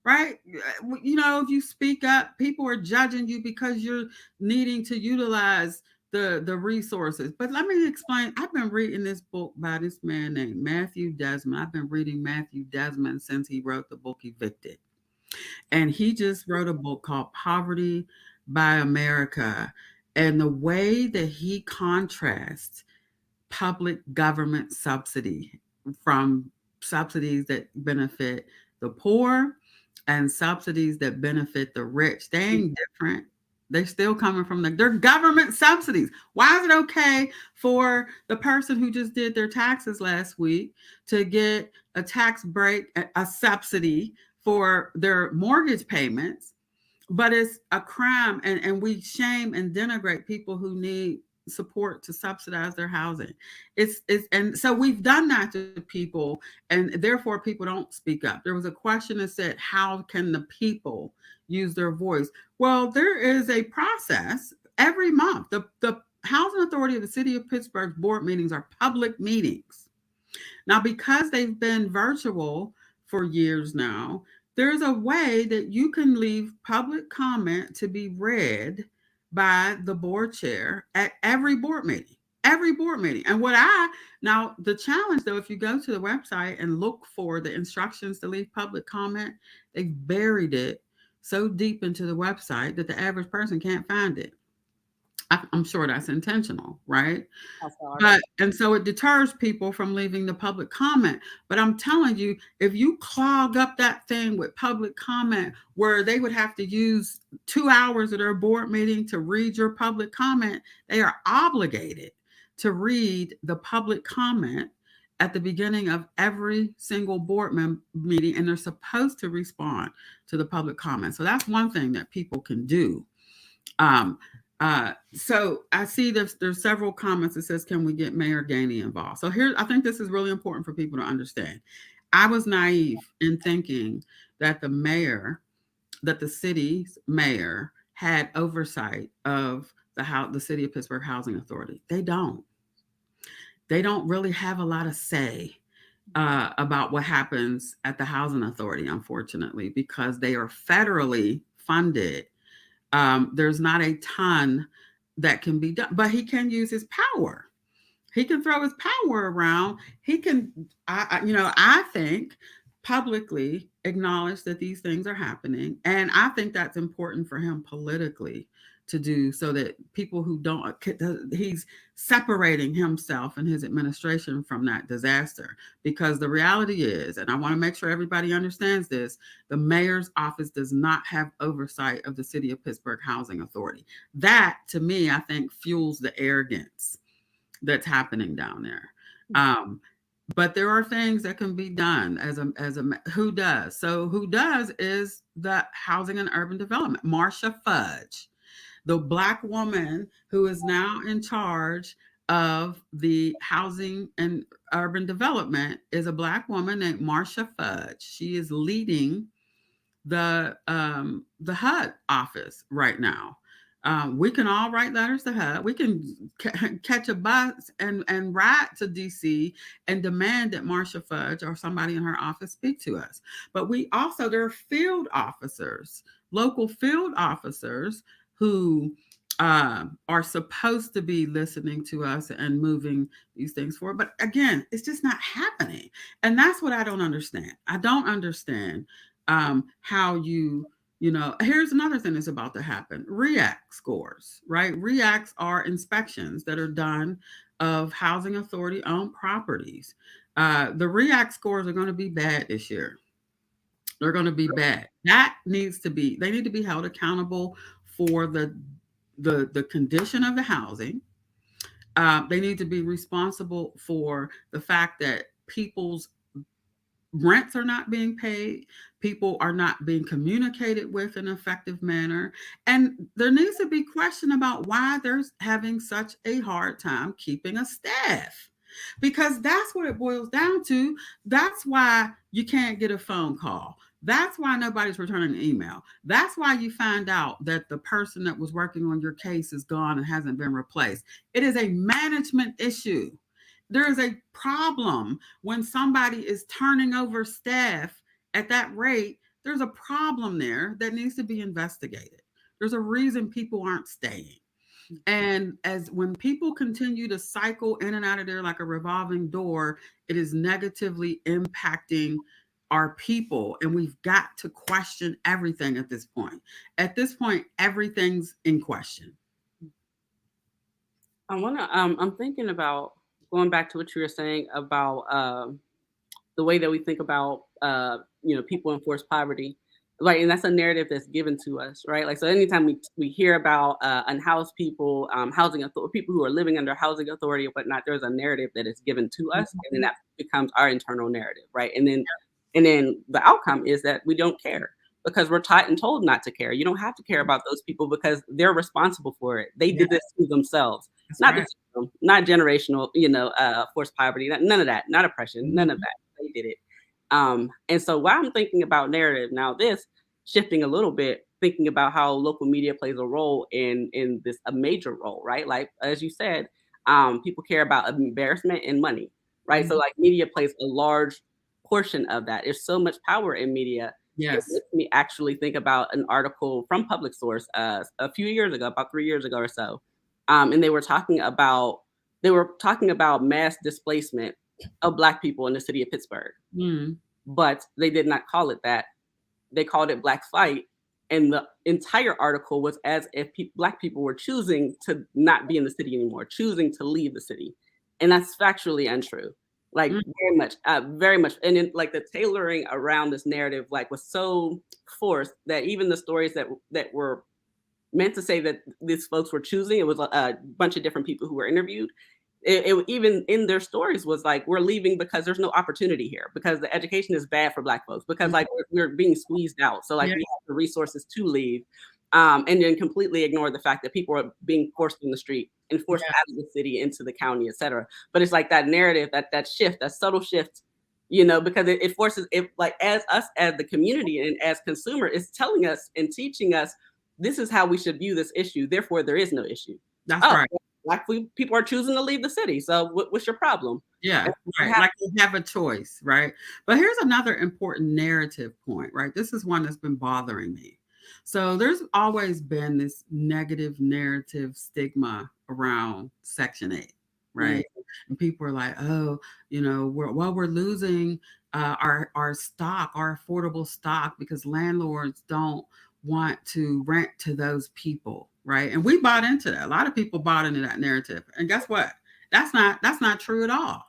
right? If you speak up, people are judging you because you're needing to utilize the resources. But let me explain. I've been reading this book by this man named Matthew Desmond. I've been reading Matthew Desmond since he wrote the book Evicted. And he just wrote a book called Poverty by America. And the way that he contrasts public government subsidy from subsidies that benefit the poor and subsidies that benefit the rich. They ain't different. They're still coming from they're government subsidies. Why is it okay for the person who just did their taxes last week to get a tax break, a subsidy for their mortgage payments, but it's a crime, and we shame and denigrate people who need support to subsidize their housing. It's and so we've done that to people, and therefore people don't speak up. There was a question that said, how can the people use their voice? Well, there is a process every month. The housing authority of the city of Pittsburgh's board meetings are public meetings. Now, because they've been virtual for years now, there's a way that you can leave public comment to be read by the board chair at every board meeting. Every board meeting. And now the challenge though, if you go to the website and look for the instructions to leave public comment, they've buried it so deep into the website that the average person can't find it. I'm sure that's intentional, right? How far? And so it deters people from leaving the public comment. But I'm telling you, if you clog up that thing with public comment where they would have to use 2 hours of their board meeting to read your public comment, they are obligated to read the public comment at the beginning of every single meeting, and they're supposed to respond to the public comment. So that's one thing that people can do. Um, so I see there's several comments that says, "Can we get Mayor Gainey involved?" So here, I think this is really important for people to understand. I was naive in thinking that that the city's mayor had oversight of the city of Pittsburgh Housing Authority. They don't. They don't really have a lot of say about what happens at the housing authority, unfortunately, because they are federally funded. There's not a ton that can be done, but he can use his power. He can throw his power around. He can, I think, publicly acknowledge that these things are happening, and I think that's important for him politically to do, so that people who don't, he's separating himself and his administration from that disaster. Because the reality is, and I want to make sure everybody understands this, the mayor's office does not have oversight of the city of Pittsburgh Housing Authority. That, to me, I think fuels the arrogance that's happening down there. Um, but there are things that can be done as a who does. So who does is the Housing and Urban Development. Marcia Fudge, the Black woman who is now in charge of the Housing and Urban Development, is a Black woman named Marcia Fudge. She is leading the HUD office right now. We can all write letters to HUD. We can catch a bus and ride to DC and demand that Marcia Fudge or somebody in her office speak to us. But we also, there are field officers, local field officers who are supposed to be listening to us and moving these things forward. But again, it's just not happening. And that's what I don't understand. I don't understand how here's another thing that's about to happen. REACT scores, right? REACTs are inspections that are done of housing authority owned properties. The REACT scores are going to be bad this year. They're going to be bad. They need to be held accountable for the condition of the housing. They need to be responsible for the fact that people's rents are not being paid, people are not being communicated with in an effective manner, and there needs to be question about why they're having such a hard time keeping a staff, because that's what it boils down to. That's why you can't get a phone call. That's why nobody's returning an email. That's why you find out that the person that was working on your case is gone and hasn't been replaced. It is a management issue. There is a problem when somebody is turning over staff at that rate. There's a problem there that needs to be investigated. There's a reason people aren't staying. And as when people continue to cycle in and out of there like a revolving door, it is negatively impacting our people. And we've got to question everything at this point. At this point, everything's in question. I'm thinking about going back to what you were saying about the way that we think about people in forced poverty, like, and that's a narrative that's given to us, right? Like, so anytime we hear about unhoused people, housing authority, people who are living under housing authority or whatnot, there's a narrative that is given to us, and then that becomes our internal narrative, right? And then the outcome is that we don't care because we're taught and told not to care. You don't have to care about those people because they're responsible for it. They did this to themselves. That's Not right. the system, not generational, forced poverty, none of that, not oppression, none of that. They did it. And so while I'm thinking about narrative now, this shifting a little bit, thinking about how local media plays a role in this, a major role, right? Like as you said, people care about embarrassment and money, right? So Mhm. like media plays a large portion of that. There's so much power in media. It Yes. makes me actually think about an article from Public Source a few years ago, about 3 years ago or so, and they were talking about mass displacement of Black people in the city of Pittsburgh, Mm. but they did not call it that. They called it Black flight, and the entire article was as if Black people were choosing to not be in the city anymore, choosing to leave the city, and that's factually untrue. Like Mm. very much, and then like the tailoring around this narrative like was so forced that even the stories that were meant to say that these folks were choosing, it was a bunch of different people who were interviewed. even in their stories was like, we're leaving because there's no opportunity here, because the education is bad for Black folks, because like we're being squeezed out, so like Yeah, we have the resources to leave, and then completely ignore the fact that people are being forced in the street and forced yeah, out of the city into the county, etc. But it's like that narrative, that shift, that subtle shift, you know, because it forces it, like, as us as the community and as consumer, it's telling us and teaching us this is how we should view this issue. Therefore, there is no issue. that's Oh, right. Black people are choosing to leave the city. So what's your problem? Yeah, And what right. Like they have a choice, right? But here's another important narrative point, right? This is one that's been bothering me. So there's always been this negative narrative stigma around Section 8, happened? right? And people are like, oh, we're losing our stock, our affordable stock, because landlords don't want to rent to those people, right? And we bought into that. A lot of people bought into that narrative. And guess what? That's not true at all.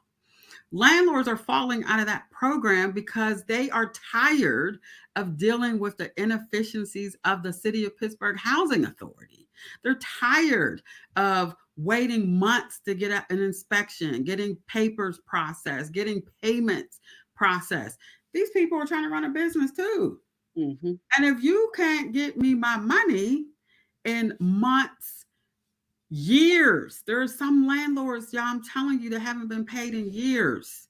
Landlords are falling out of that program because they are tired of dealing with the inefficiencies of the City of Pittsburgh Housing Authority. They're tired of waiting months to get an inspection, getting papers processed, getting payments processed. These people are trying to run a business too. Mm-hmm. And if you can't get me my money in months, years. There are some landlords, y'all, I'm telling you, that haven't been paid in years.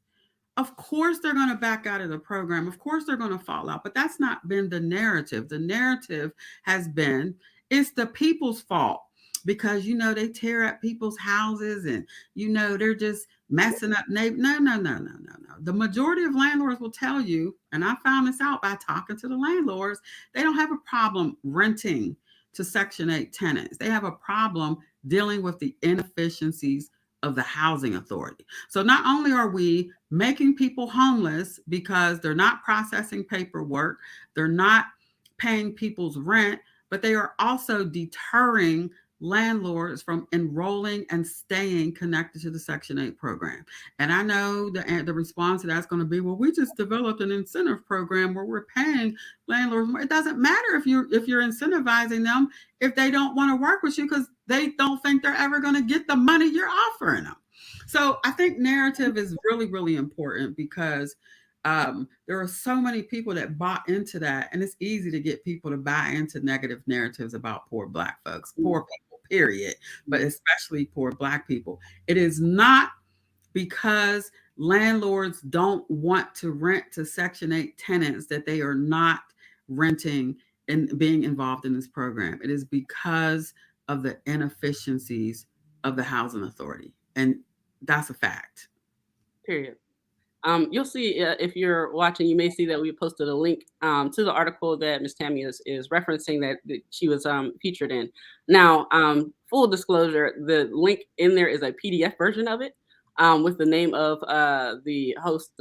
Of course, they're going to back out of the program. Of course, they're going to fall out. But that's not been the narrative. The narrative has been it's the people's fault because, they tear up people's houses and, they're just messing up. No, no, no, no, no, no. The majority of landlords will tell you, and I found this out by talking to the landlords, they don't have a problem renting to Section 8 tenants. They have a problem dealing with the inefficiencies of the housing authority. So not only are we making people homeless because they're not processing paperwork, they're not paying people's rent, but they are also deterring landlords from enrolling and staying connected to the Section 8 program. And I know the response to that's going to be, well, we just developed an incentive program where we're paying landlords more. It doesn't matter if you're incentivizing them if they don't want to work with you because they don't think they're ever going to get the money you're offering them. So I think narrative is really, really important because there are so many people that bought into that, and it's easy to get people to buy into negative narratives about poor Black folks, poor people, period, but especially poor Black people. It is not because landlords don't want to rent to Section 8 tenants that they are not renting and being involved in this program. It is because of the inefficiencies of the housing authority. And that's a fact. Period. You'll see, if you're watching, you may see that we posted a link to the article that Miss Tammy is referencing that she was featured in. Now, full disclosure, the link in there is a PDF version of it with the name of the host,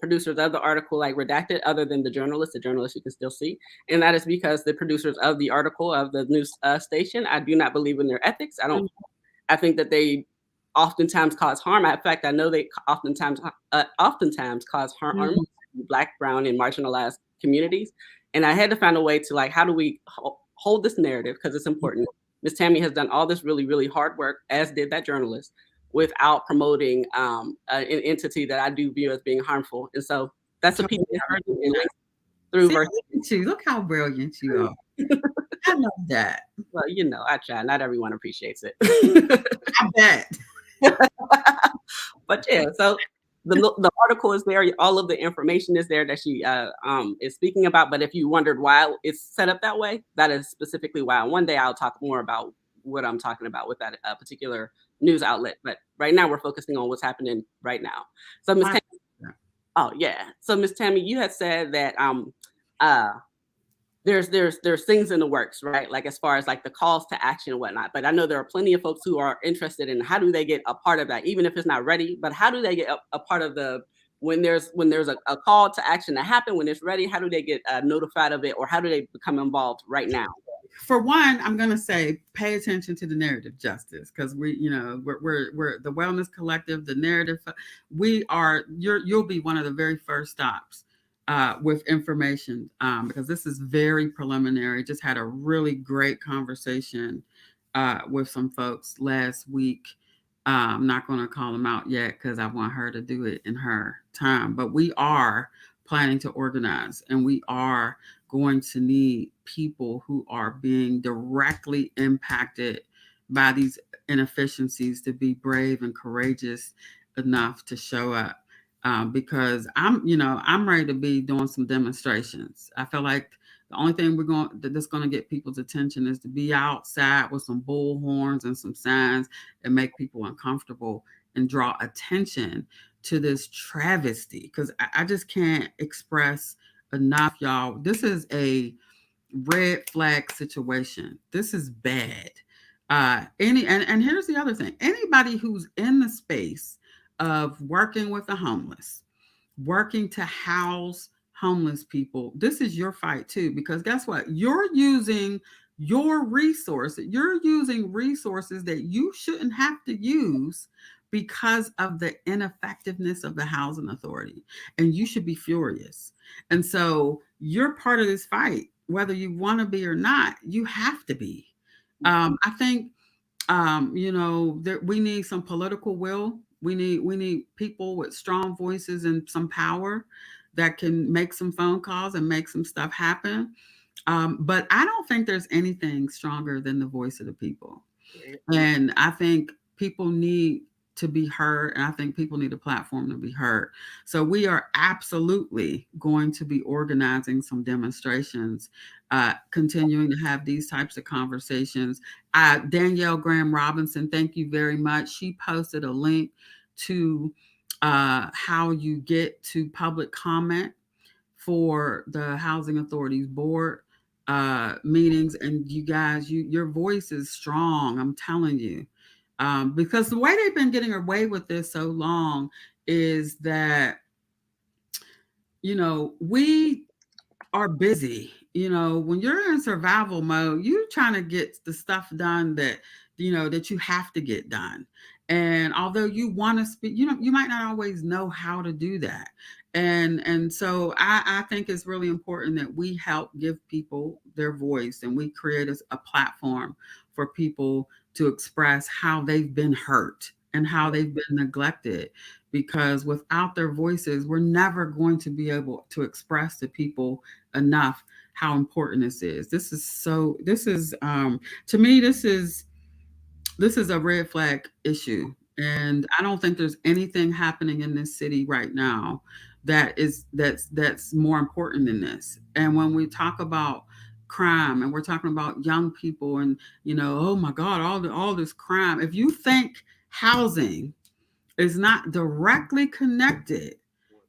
producers of the article, like, redacted, other than the journalist. The journalist you can still see, and that is because the producers of the article of the news station, I do not believe in their ethics. I think that they oftentimes cause harm. In fact, I know they oftentimes cause harm Mhm. to Black, brown, and marginalized communities. And I had to find a way to, like, how do we hold this narrative, because it's important. Miss Tammy has done all this really, really hard work, as did that journalist, without promoting an entity that I do view as being harmful. And so that's a Totally PDF version and understand. links through See, version. look at you. Look how brilliant you are. I love that. Well, I try. Not everyone appreciates it. I bet. But yeah, so the article is there. All of the information is there that she is speaking about. But if you wondered why it's set up that way, that is specifically why. One day I'll talk more about what I'm talking about with that particular news outlet. But right now we're focusing on what's happening right now. So Miss I, Tammy, oh yeah. So Miss Tammy, you had said that uh there's things in the works, right? Like, as far as like the calls to action and whatnot. But I know there are plenty of folks who are interested in how do they get a part of that, even if it's not ready. But how do they get a part of the when there's a call to action to happen, when it's ready? How do they get notified of it, or how do they become involved right now? for one, I'm going to say pay attention to the narrative justice because we're the Wellness Collective, the narrative. We are you'll be one of the very first stops with information because this is very preliminary. Just had a really great conversation with some folks last week. I'm not going to call them out yet because I want her to do it in her time. But we are planning to organize, and we are going to need people who are being directly impacted by these inefficiencies to be brave and courageous enough to show up. Because I'm ready to be doing some demonstrations. I feel like the only thing that's going to get people's attention is to be outside with some bullhorns and some signs and make people uncomfortable and draw attention to this travesty. Because I just can't express enough, y'all. This is a red flag situation. This is bad. And here's the other thing: anybody who's in the space of working with the homeless, working to house homeless people, this is your fight too. Because guess what? You're using resources that you shouldn't have to use because of the ineffectiveness of the housing authority. And you should be furious. And so you're part of this fight, whether you want to be or not. You have to be. I think we need some political will. We need people with strong voices and some power that can make some phone calls and make some stuff happen. But I don't think there's anything stronger than the voice of the people. Period. And I think people need to be heard, and I think people need a platform to be heard. So we are absolutely going to be organizing some demonstrations, continuing to have these types of conversations. Danielle Graham Robinson, thank you very much. She posted a link to how you get to public comment for the Housing Authorities Board meetings. And you guys, your voice is strong. I'm telling you, because the way they've been getting away with this so long is that we are busy. When you're in survival mode, you're trying to get the stuff done that you have to get done. And although you want to speak, you might not always know how to do that. And so I think it's really important that we help give people their voice, and we create a platform for people to express how they've been hurt and how they've been neglected, because without their voices, we're never going to be able to express to people enough how important this is. To me, this is a red flag issue. And I don't think there's anything happening in this city right now that's more important than this. And when we talk about crime, and we're talking about young people, and oh my God, all this crime. If you think housing is not directly connected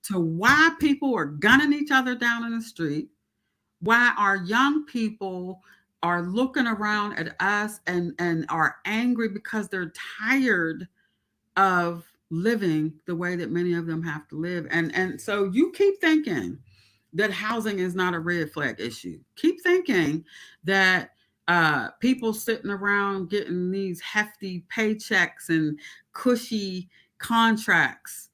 to why people are gunning each other down in the street, why our young people are looking around at us and are angry because they're tired of living the way that many of them have to live. And so you keep thinking that housing is not a red flag issue. Keep thinking that people sitting around getting these hefty paychecks and cushy contracts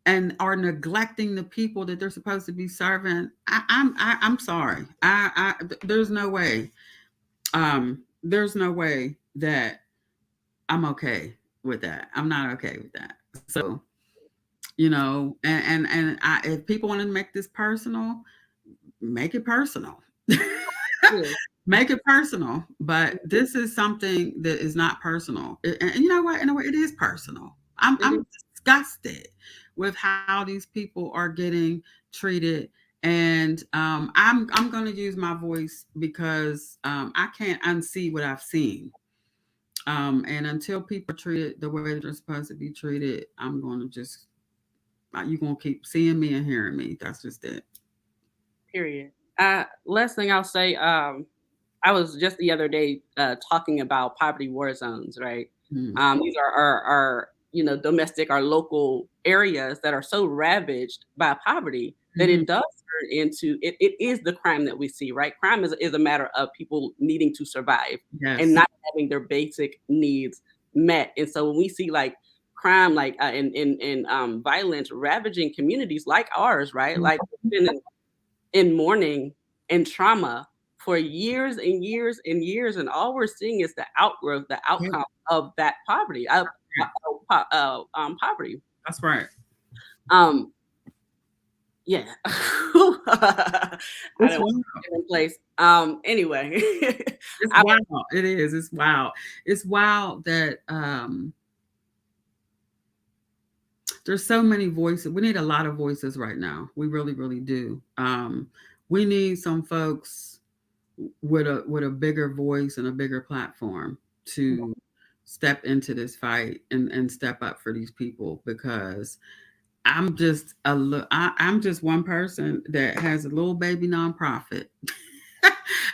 and are neglecting the people that they're supposed to be serving. I'm sorry. There's no way. There's no way that I'm okay with that. I'm not okay with that. So if people want to make this personal, make it personal. Yeah. Make it personal. But this is something that is not personal. And you know what? In a way, it is personal. It I'm is. disgusted with how these people are getting treated. And I'm going to use my voice because I can't unsee what I've seen. And until people are treated the way that they're supposed to be treated, I'm going to just you're going to keep seeing me and hearing me. That's just it. Period. Last thing I'll say, I was just the other day talking about poverty war zones, right? Mm-hmm. These are our domestic, our local areas that are so ravaged by poverty that Mm-hmm. it does turn into it is the crime that we see, right? Crime is a matter of people needing to survive and Yes. not having their basic needs met. And so when we see like crime, like and violence ravaging communities like ours, right? Like we've been in mourning and trauma for years and years and years, and all we're seeing is the outgrowth, the Yeah, outcome of that poverty, poverty. that's right. Um, yeah, I It's don't want wild. to get in place. Anyway, It's I, wild. It is. It's wild. It's wild that there's so many voices. We need a lot of voices right now. We really, really do. We need some folks with a bigger voice and a bigger platform to step into this fight and step up for these people because I'm just one person that has a little baby nonprofit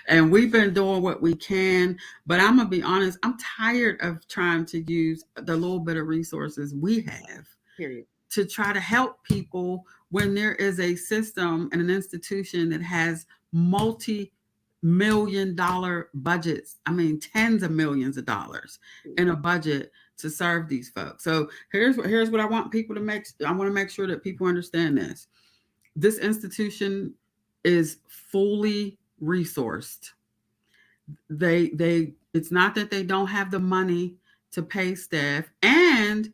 and we've been doing what we can, but I'm gonna be honest, I'm tired of trying to use the little bit of resources we have period. to try to help people when there is a system and an institution that has multi-million-dollar budgets. I mean, tens of millions of dollars in a budget to serve these folks. So here's what I want people to make. I want to make sure that people understand this. This institution is fully resourced. They it's not that they don't have the money to pay staff, and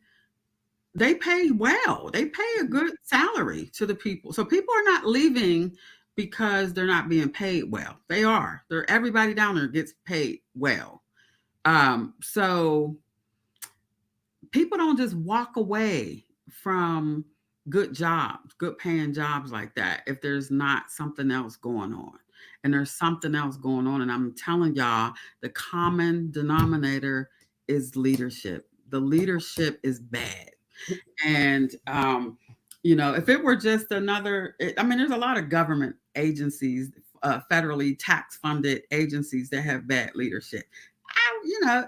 they pay well. They pay a good salary to the people. So people are not leaving because they're not being paid well. They are. They're everybody down there gets paid well. So people don't just walk away from good jobs, good paying jobs like that if there's not something else going on. And there's something else going on. And I'm telling y'all, the common denominator is leadership. The leadership is bad. And if it were just I mean, there's a lot of government agencies, federally tax funded agencies that have bad leadership.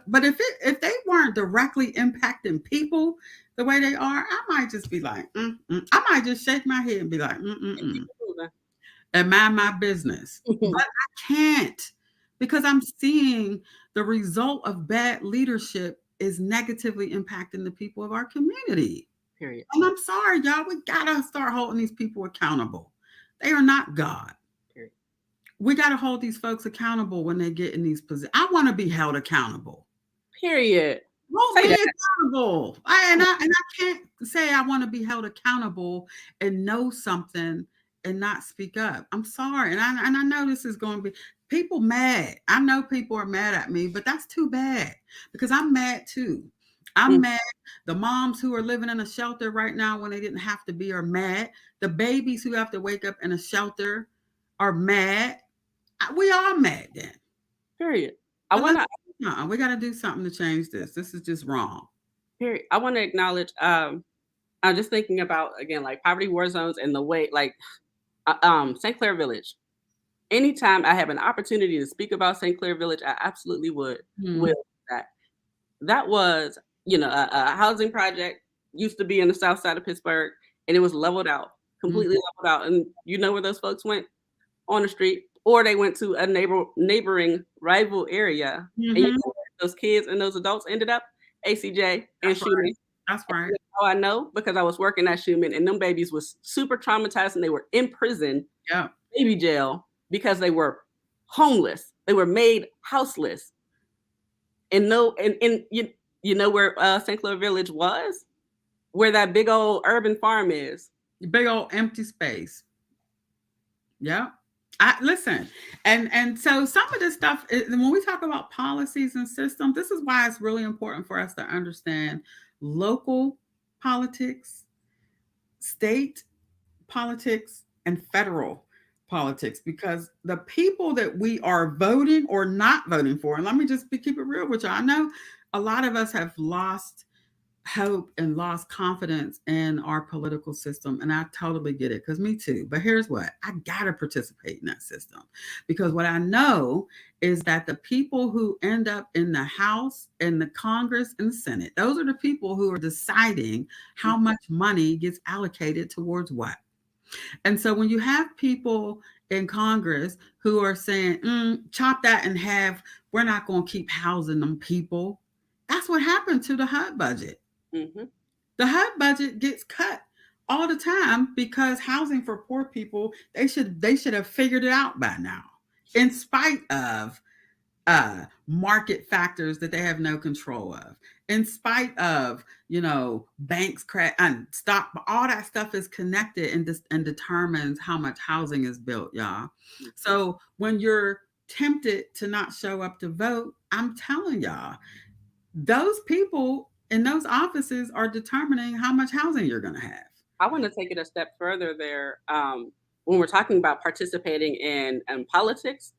But if they weren't directly impacting people the way they are, I might just be like, I might just shake my head and be like, and mind my business. But I can't because I'm seeing the result of bad leadership is negatively impacting the people of our community. Period. And I'm sorry, y'all, we gotta start holding these people accountable. They are not God. Period. We gotta hold these folks accountable when they get in these positions. I want to be held accountable. Period. Hold Say me that. accountable. I can't say I want to be held accountable and know something and not speak up. I'm sorry, and I know this is going to be people mad. I know people are mad at me, but that's too bad because I'm mad too. I'm Mm, mad. The moms who are living in a shelter right now when they didn't have to be are mad. The babies who have to wake up in a shelter are mad. We all mad then. period. I But want let's to. we got to do something to change this. This is just wrong. Period. I want to acknowledge. I'm just thinking about again, like poverty war zones and the way, like, St. Clair Village. Anytime I have an opportunity to speak about St. Clair Village, I absolutely would. Hmm. Will that. That was, a housing project, used to be in the south side of Pittsburgh, and it was leveled out, Mhm, completely leveled out. And you know where those folks went? On the street, or they went to a neighboring rival area. And you mhm. know where those kids and those adults ended up? ACJ and That's right. Schumann. That's right. How I know? Because I was working at Schumann, and them babies was super traumatized, and they were in prison, Yeah. baby jail, because they were homeless. They were made houseless. And no, and you know where St. Clair Village was? Where that big old urban farm is. Big old empty space. Yeah. I listen, and so some of this stuff when we talk about policies and systems, this is why it's really important for us to understand local politics, state politics, and federal politics because the people that we are voting or not voting for, and let me just keep it real with you. I know a lot of us have lost hope and lost confidence in our political system. And I totally get it because me too. But here's what I got to participate in that system because what I know is that the people who end up in the House and the Congress and the Senate, those are the people who are deciding how much money gets allocated towards what. And so when you have people in Congress who are saying, chop that in half, we're not going to keep housing them people. That's what happened to the HUD budget. Mm-hmm. The HUD budget gets cut all the time because housing for poor people, they should have figured it out by now. in spite of market factors that they have no control of, in spite of, banks crash and stock, all that stuff is connected and determines how much housing is built, y'all. So when you're tempted to not show up to vote, I'm telling y'all, those people in those offices are determining how much housing you're going to have. I want to take it a step further there. When we're talking about participating in politics,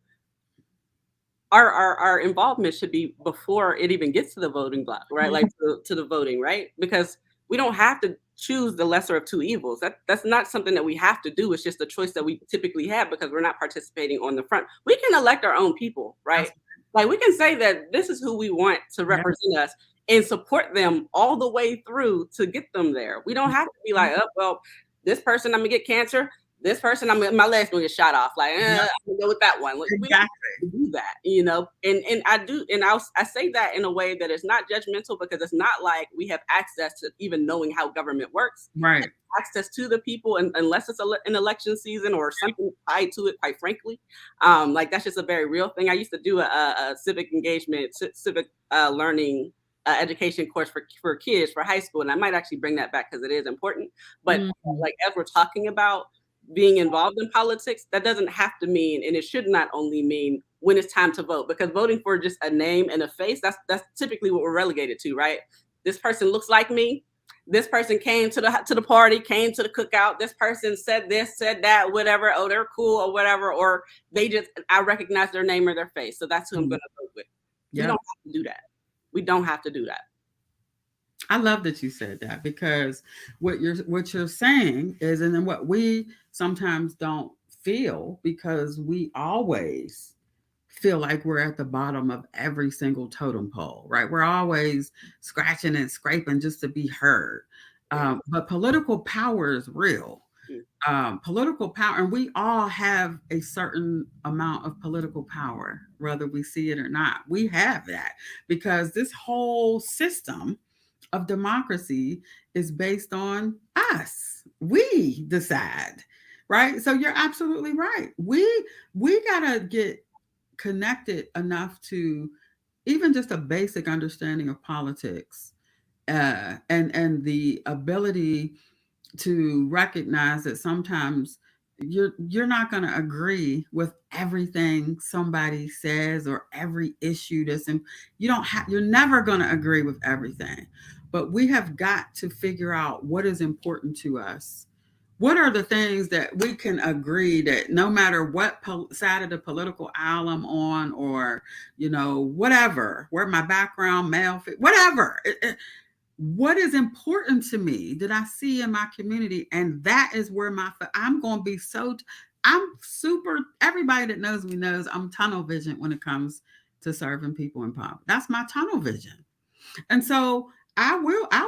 our involvement should be before it even gets to the voting block, right? Like to the voting, right? Because we don't have to choose the lesser of two evils. That's not something that we have to do. It's just a choice that we typically have because we're not participating on the front. We can elect our own people, right? Like we can say that this is who we want to represent us and support them all the way through to get them there. We don't have to be like, oh, well, this person I'm gonna get cancer. This person, my leg's gonna get shot off. Like, I'm gonna go with that one. Like, we don't have to do that, And I do, and I say that in a way that is not judgmental because it's not like we have access to even knowing how government works. Right. Access to the people, and unless it's an election season or something tied to it, quite frankly, like that's just a very real thing. I used to do a civic engagement, civic learning. Education course for kids for high school, and I might actually bring that back because it is important. But like as we're talking about being involved in politics, that doesn't have to mean, and it should not only mean when it's time to vote, because voting for just a name and a face, that's typically what we're relegated to, right? This person looks like me. This person came to the party, came to the cookout. This person said this, said that, whatever. Oh, they're cool or whatever. Or I recognize their name or their face. So that's who I'm going to vote with. We don't have to do that. We don't have to do that. I love that you said that because what you're saying is, and then what we sometimes don't feel because we always feel like we're at the bottom of every single totem pole, right? We're always scratching and scraping just to be heard. But political power is real. Political power, and we all have a certain amount of political power, whether we see it or not. We have that because this whole system of democracy is based on us. We decide, right? So you're absolutely right. We gotta get connected enough to even just a basic understanding of politics, and the ability to recognize that sometimes you're not going to agree with everything somebody says or every issue that's in. You're never going to agree with everything, but we have got to figure out what is important to us. What are the things that we can agree that no matter what side of the political aisle I'm on, or whatever, where my background, male, whatever, what is important to me that I see in my community, and that is where I'm going to be I'm super. Everybody that knows me knows I'm tunnel vision when it comes to serving people in poverty. That's my tunnel vision, and so I'll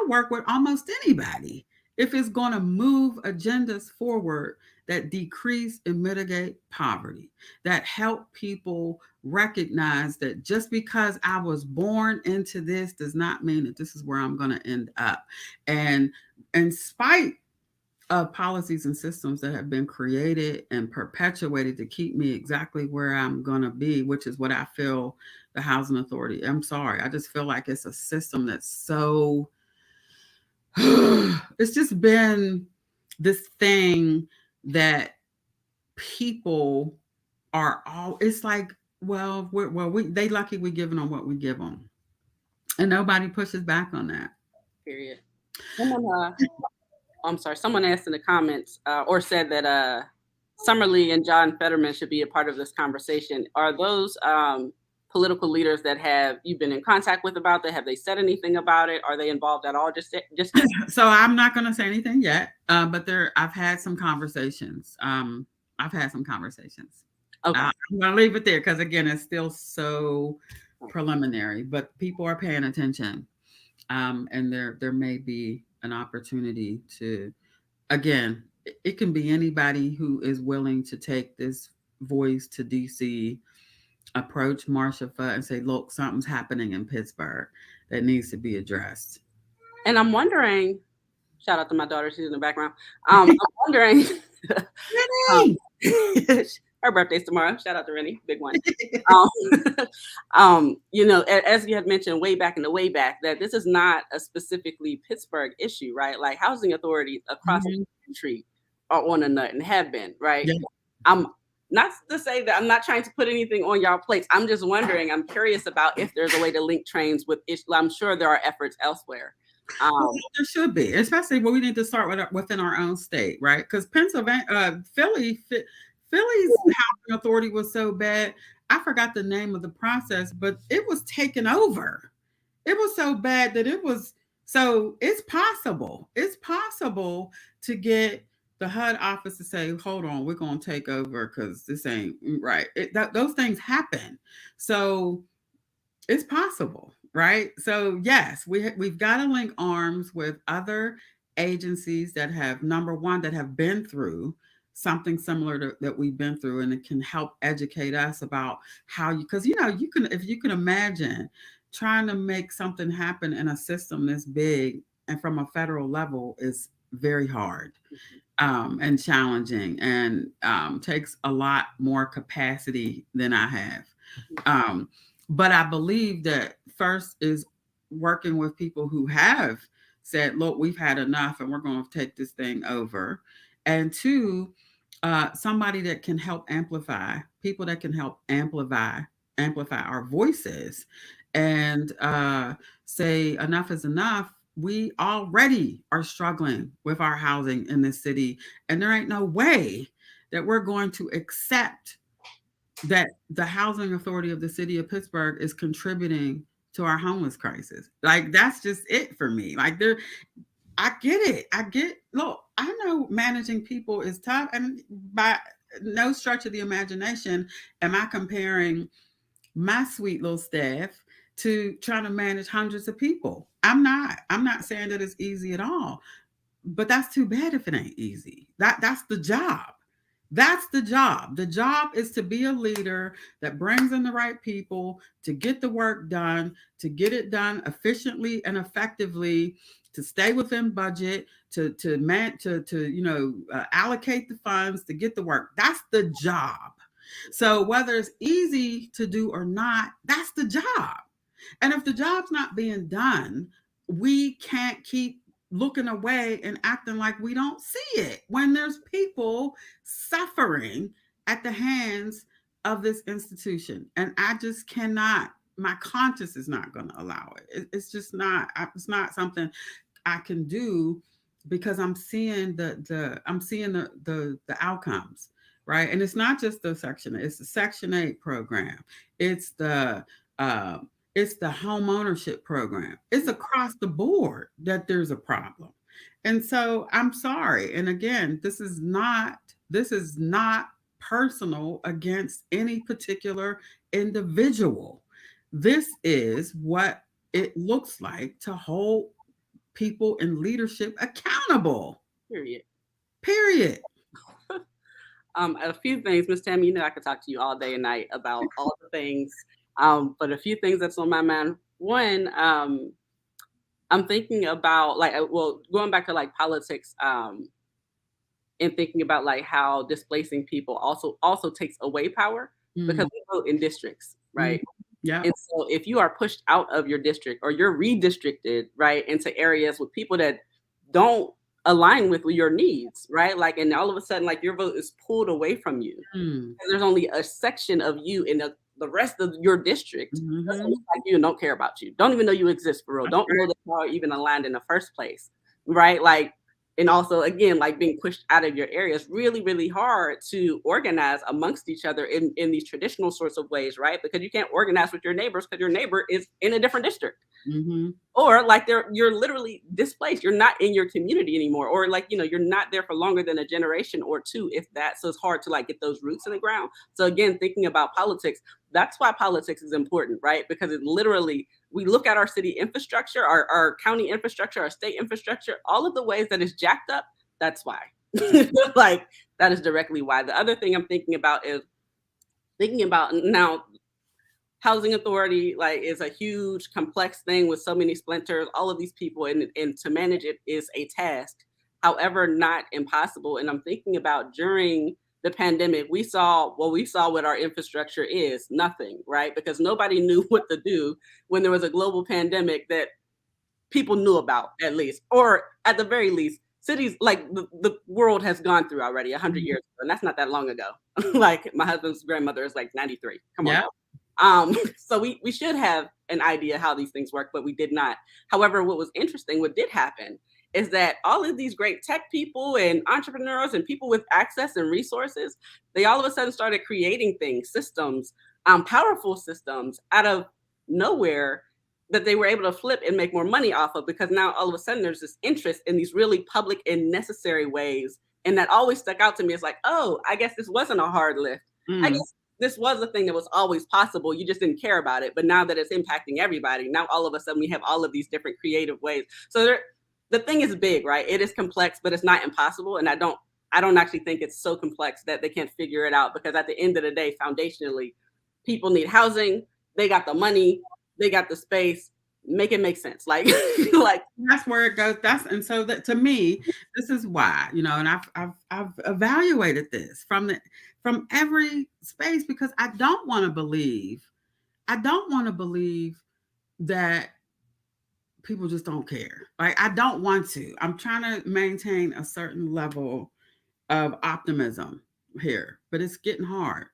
work with almost anybody if it's going to move agendas forward that decrease and mitigate poverty, that help people recognize that just because I was born into this does not mean that this is where I'm going to end up. And in spite of policies and systems that have been created and perpetuated to keep me exactly where I'm going to be, which is what I feel the housing authority. I'm sorry. I just feel like it's a system that's so it's just been this thing that people are all, it's like, well, they lucky we giving them what we give them, and nobody pushes back on that. Period. I'm sorry. Someone asked in the comments or said that Summerlee and John Fetterman should be a part of this conversation. Are those political leaders that you've been in contact with about that? Have they said anything about it? Are they involved at all? Just So I'm not going to say anything yet, but I've had some conversations. I've had some conversations. Okay. I'm going to leave it there because again, it's still so preliminary, but people are paying attention, and there may be an opportunity to, again, it can be anybody who is willing to take this voice to DC, approach Marsha Fudd and say, look, something's happening in Pittsburgh that needs to be addressed. And I'm wondering, shout out to my daughter, she's in the background. I'm wondering, Her birthday's tomorrow. Shout out to Rennie, big one. Um, as you had mentioned way back in the way back, that this is not a specifically Pittsburgh issue, right? Like housing authorities across the Mhm. country are on a nut and have been, right? Yeah. I'm not to say that I'm not trying to put anything on y'all plates. I'm just wondering. I'm curious about if there's a way to link trains with. I'm sure there are efforts elsewhere. Well, Um, there should be, especially when we need to start within our own state, right? Because Pennsylvania, Philly's housing authority was so bad. I forgot the name of the process, but it was taken over. It was so bad that it was. So it's possible. It's possible to get the HUD office to say, "Hold on, we're going to take over because this ain't right." Those things happen. So it's possible, right? So yes, we've got to link arms with other agencies that have, number one, that have been through something similar to that we've been through, and it can help educate us about how you, because you can, if you can imagine trying to make something happen in a system this big and from a federal level is very hard, and challenging, and takes a lot more capacity than I have. Um, but I believe that first is working with people who have said, look, we've had enough and we're going to take this thing over. And two, somebody that can help amplify, people that can help amplify our voices, and say enough is enough. We already are struggling with our housing in this city, and there ain't no way that we're going to accept that the housing authority of the city of Pittsburgh is contributing to our homeless crisis. Like that's just it for me. Like there, I get it. I get. Look, I know managing people is tough, and by no stretch of the imagination am I comparing my sweet little staff to trying to manage hundreds of people. I'm not. I'm not saying that it's easy at all, but that's too bad if it ain't easy. That's the job. That's the job. The job is to be a leader that brings in the right people to get the work done, to get it done efficiently and effectively, to stay within budget, to allocate the funds to get the work. That's the job. So whether it's easy to do or not, that's the job. And if the job's not being done, we can't keep looking away and acting like we don't see it when there's people suffering at the hands of this institution. And I just cannot, my conscience is not going to allow it. It's just not, it's not something I can do because I'm seeing I'm seeing the outcomes, right? And it's not just the Section 8, it's the Section 8 program. It's the uh, it's the home ownership program. It's across the board that there's a problem. And so I'm sorry. And again, this is not personal against any particular individual. This is what it looks like to hold people in leadership accountable. Period. Period. A few things, Miss Tammy. I could talk to you all day and night about all the things. But a few things that's on my mind. One, I'm thinking about going back to like politics, and thinking about like how displacing people also takes away power because Mm, we vote in districts, mm, right? yeah. And so if you are pushed out of your district or you're redistricted, right, into areas with people that don't align with your needs, right? Like, and all of a sudden, like your vote is pulled away from you. Mm, And there's only a section of you in the rest of your district doesn't look hmm. like you and don't care about you. Don't even know you exist for real. That's Don't know right. that you are even aligned in the first place, right? Like, and also again, like being pushed out of your area is really, really hard to organize amongst each other in these traditional sorts of ways, right? Because you can't organize with your neighbors because your neighbor is in a different district, Hmm. or like you're literally displaced, you're not in your community anymore, or like you're not there for longer than a generation or two, if that. So it's hard to like get those roots in the ground. So again, thinking about politics, that's why politics is important, right? Because it literally, we look at our city infrastructure, our county infrastructure, our state infrastructure, all of the ways that it's jacked up. That's why. Like, that is directly why. The other thing I'm thinking about is thinking about now, housing authority like is a huge complex thing with so many splinters, all of these people, and to manage it is a task, however not impossible. And I'm thinking about during the pandemic, we saw what our infrastructure is, nothing, right? Because nobody knew what to do when there was a global pandemic that people knew about, at least, or at the very least, cities like the world has gone through already 100 years Mhm. ago, and that's not that long ago. Like my husband's grandmother is like 93. Come on Yeah. now. So we should have an idea how these things work, but we did not. However, what was interesting, what did happen, is that all of these great tech people and entrepreneurs and people with access and resources, they all of a sudden started creating things, systems, powerful systems out of nowhere that they were able to flip and make more money off of, because now all of a sudden there's this interest in these really public and necessary ways. And that always stuck out to me. It's like, oh, I guess this wasn't a hard lift. I Mm. guess this was a thing that was always possible. You just didn't care about it. But now that it's impacting everybody, now all of a sudden we have all of these different creative ways. So the thing is big, right? It is complex, but it's not impossible. And I don't actually think it's so complex that they can't figure it out, because at the end of the day, foundationally, people need housing. They got the money, they got the space. Make it make sense. Like like That's where it goes. That's and so that to me, this is why, and I've evaluated this from every space because I don't want to believe that people just don't care. Like I don't want to. I'm trying to maintain a certain level of optimism here, but it's getting hard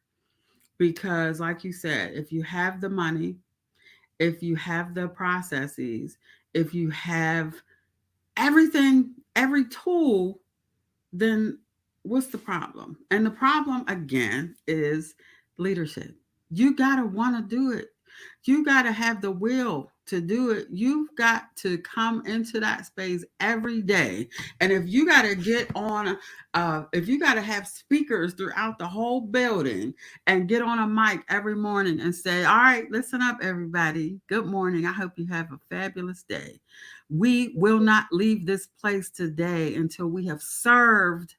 because like you said, if you have the money, if you have the processes, if you have everything, every tool, then what's the problem? And the problem again is leadership. You got to want to do it. You got to have the will to do it. You've got to come into that space every day. And if you got to get on, if you got to have speakers throughout the whole building and get on a mic every morning and say, all right, listen up, everybody. Good morning. I hope you have a fabulous day. We will not leave this place today until we have served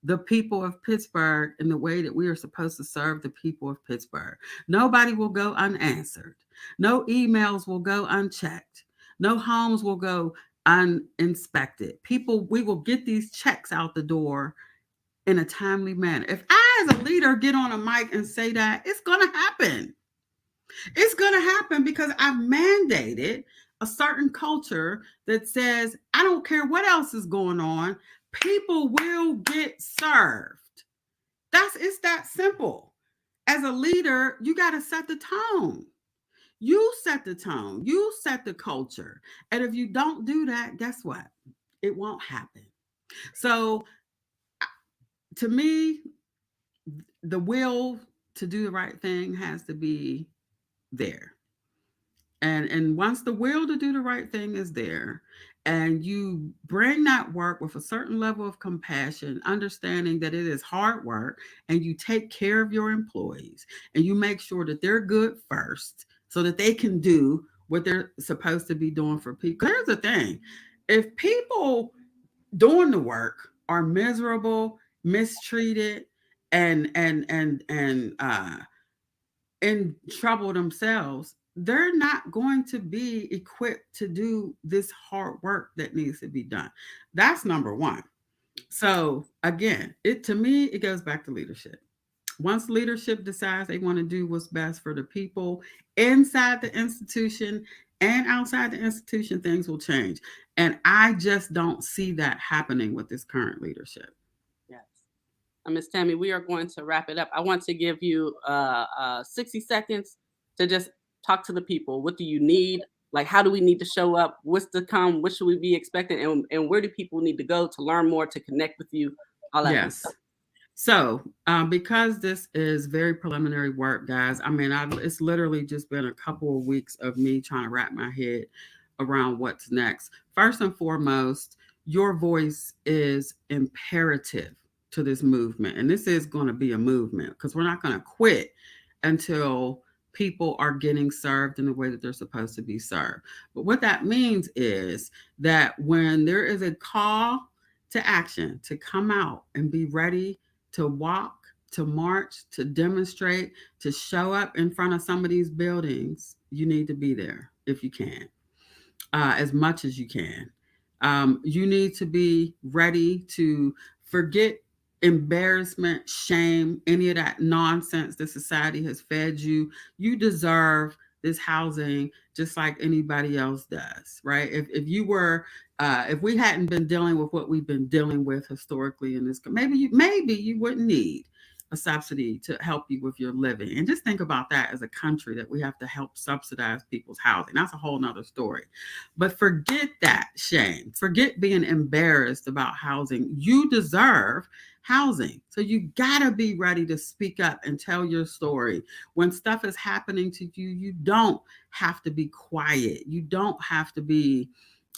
the people of Pittsburgh in the way that we are supposed to serve the people of Pittsburgh. Nobody will go unanswered. No emails will go unchecked. No homes will go uninspected. People, we will get these checks out the door in a timely manner. If I, as a leader, get on a mic and say that, it's going to happen. It's going to happen because I've mandated a certain culture that says, I don't care what else is going on, people will get served. It's that simple. As a leader, you got to set the tone. You set the tone. You set the culture. And if you don't do that, guess what? It won't happen. So to me, the will to do the right thing has to be there. And once the will to do the right thing is there, and you bring that work with a certain level of compassion, understanding that it is hard work, and you take care of your employees and you make sure that they're good first so that they can do what they're supposed to be doing for people. Here's the thing: if people doing the work are miserable, mistreated, and in trouble themselves, they're not going to be equipped to do this hard work that needs to be done. That's number one. So again, it to me, it goes back to leadership. Once leadership decides they want to do what's best for the people inside the institution and outside the institution, things will change. And I just don't see that happening with this current leadership. yes. Miss Tammy, we are going to wrap it up. I want to give you 60 seconds to just talk to the people. What do you need? Like, how do we need to show up? What's to come? What should we be expecting? And where do people need to go to learn more, to connect with you? All that fun Yes. stuff. So, because this is very preliminary work, guys, I mean, it's literally just been a couple of weeks of me trying to wrap my head around what's next. First and foremost, your voice is imperative to this movement. And this is going to be a movement because we're not going to quit until people are getting served in the way that they're supposed to be served. But what that means is that when there is a call to action, to come out and be ready to walk, to march, to demonstrate, to show up in front of some of these buildings, you need to be there if you can, as much as you can. You need to be ready to forget. embarrassment, shame, any of that nonsense that society has fed you. You deserve this housing just like anybody else does, right? If we hadn't been dealing with what we've been dealing with historically in this, maybe you wouldn't need a subsidy to help you with your living. And just think about that as a country that we have to help subsidize people's housing. That's a whole nother story. But forget that shame. Forget being embarrassed about housing. You deserve housing. So you gotta be ready to speak up and tell your story. When stuff is happening to you, you don't have to be quiet. You don't have to be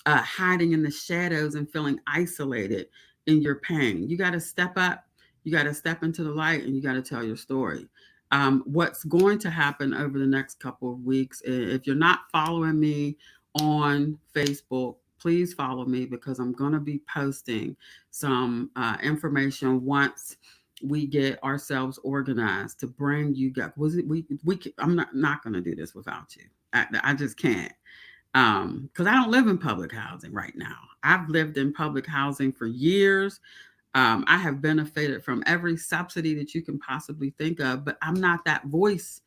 hiding in the shadows and feeling isolated in your pain. You got to step up, you got to step into the light, and you got to tell your story. What's going to happen over the next couple of weeks, if you're not following me on Facebook, please follow me because I'm going to be posting some information once we get ourselves organized to bring you guys. I'm not going to do this without you. I just can't, because I don't live in public housing right now. I've lived in public housing for years. I have benefited from every subsidy that you can possibly think of, but I'm not that voice,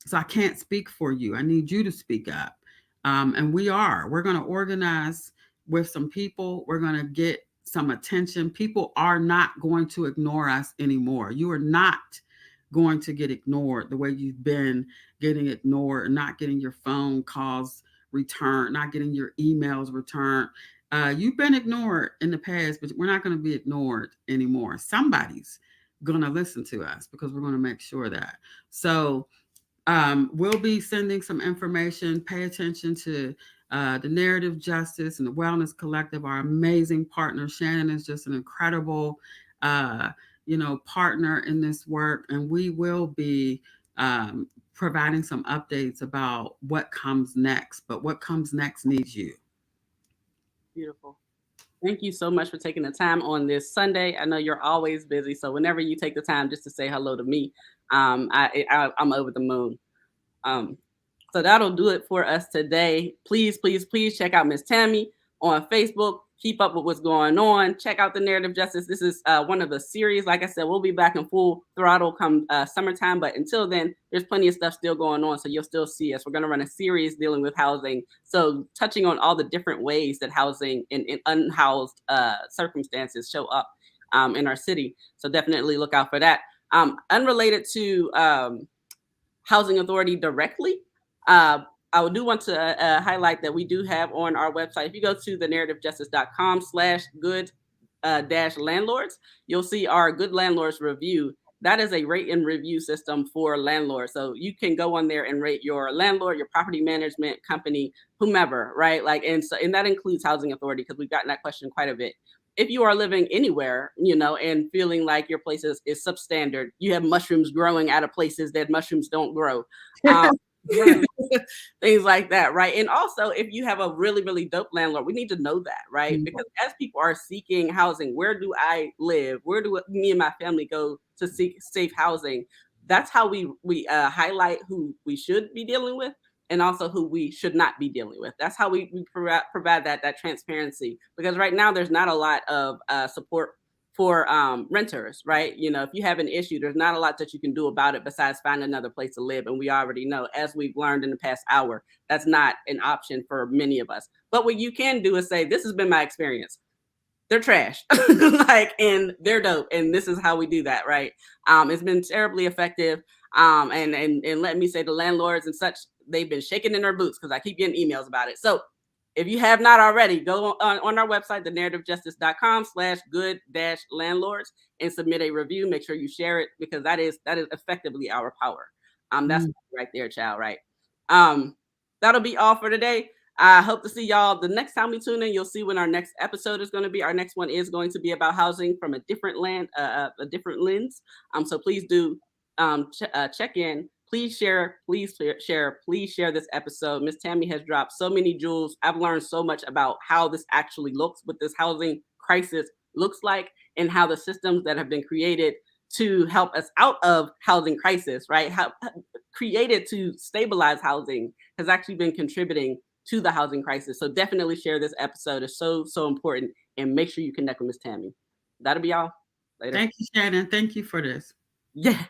so I can't speak for you. I need you to speak up. And we're going to organize with some people. We're going to get some attention. People are not going to ignore us anymore. You are not going to get ignored the way you've been getting ignored, not getting your phone calls returned, not getting your emails returned. You've been ignored in the past, but we're not going to be ignored anymore. Somebody's going to listen to us because we're going to make sure that. So we'll be sending some information. Pay attention to the Narrative Justice and the Wellness Collective, our amazing partner. Shannon is just an incredible, uh, partner in this work, and we will be providing some updates about what comes next. But what comes next needs you. Beautiful. Thank you so much for taking the time on this Sunday. I know you're always busy, so whenever you take the time just to say hello to me, I'm over the moon. Um, so that'll do it for us today. Please, please, please check out Miss Tammy on Facebook. Keep up with what's going on. Check out the Narrative Justice. This is one of the series. Like I said, we'll be back in full throttle come summertime. But until then, there's plenty of stuff still going on. So you'll still see us. We're going to run a series dealing with housing. So touching on all the different ways that housing in unhoused circumstances show up in our city. So definitely look out for that. Unrelated to housing authority directly, uh, I do want to highlight that we do have on our website, if you go to thenarrativejustice.com/good dash landlords, you'll see our Good Landlords review. That is a rate and review system for landlords. So you can go on there and rate your landlord, your property management company, whomever, right? And that includes housing authority, because we've gotten that question quite a bit. If you are living anywhere, and feeling like your place is substandard, you have mushrooms growing out of places that mushrooms don't grow. Um, Right. things like that, right? And also, if you have a really, really dope landlord, we need to know that, right? Mm. Because as people are seeking housing, where do I live? Where do me and my family go to seek safe housing? That's how we highlight who we should be dealing with, and also who we should not be dealing with. That's how we provide that transparency. Because right now, there's not a lot of support for renters, right? If you have an issue, there's not a lot that you can do about it besides find another place to live. And we already know, as we've learned in the past hour, that's not an option for many of us. But what you can do is say, this has been my experience. They're trash, and they're dope, and this is how we do that, right? It's been terribly effective. And let me say, the landlords and such, they've been shaking in their boots because I keep getting emails about it. So if you have not already, go on our website, thenarrativejustice.com/good-landlords, and submit a review. Make sure you share it, because that is effectively our power. That's Mm. right there, child. Right. Um, that'll be all for today. I hope to see y'all the next time we tune in. You'll see when our next episode is going to be. Our next one is going to be about housing from a different a different lens. So please do check in. Please share. Please share. Please share this episode. Miss Tammy has dropped so many jewels. I've learned so much about how this actually looks, what this housing crisis looks like, and how the systems that have been created to help us out of housing crisis, right? How created to stabilize housing has actually been contributing to the housing crisis. So definitely share this episode. It's so important. And make sure you connect with Miss Tammy. That'll be all. Later. Thank you, Shannon. Thank you for this. Yeah.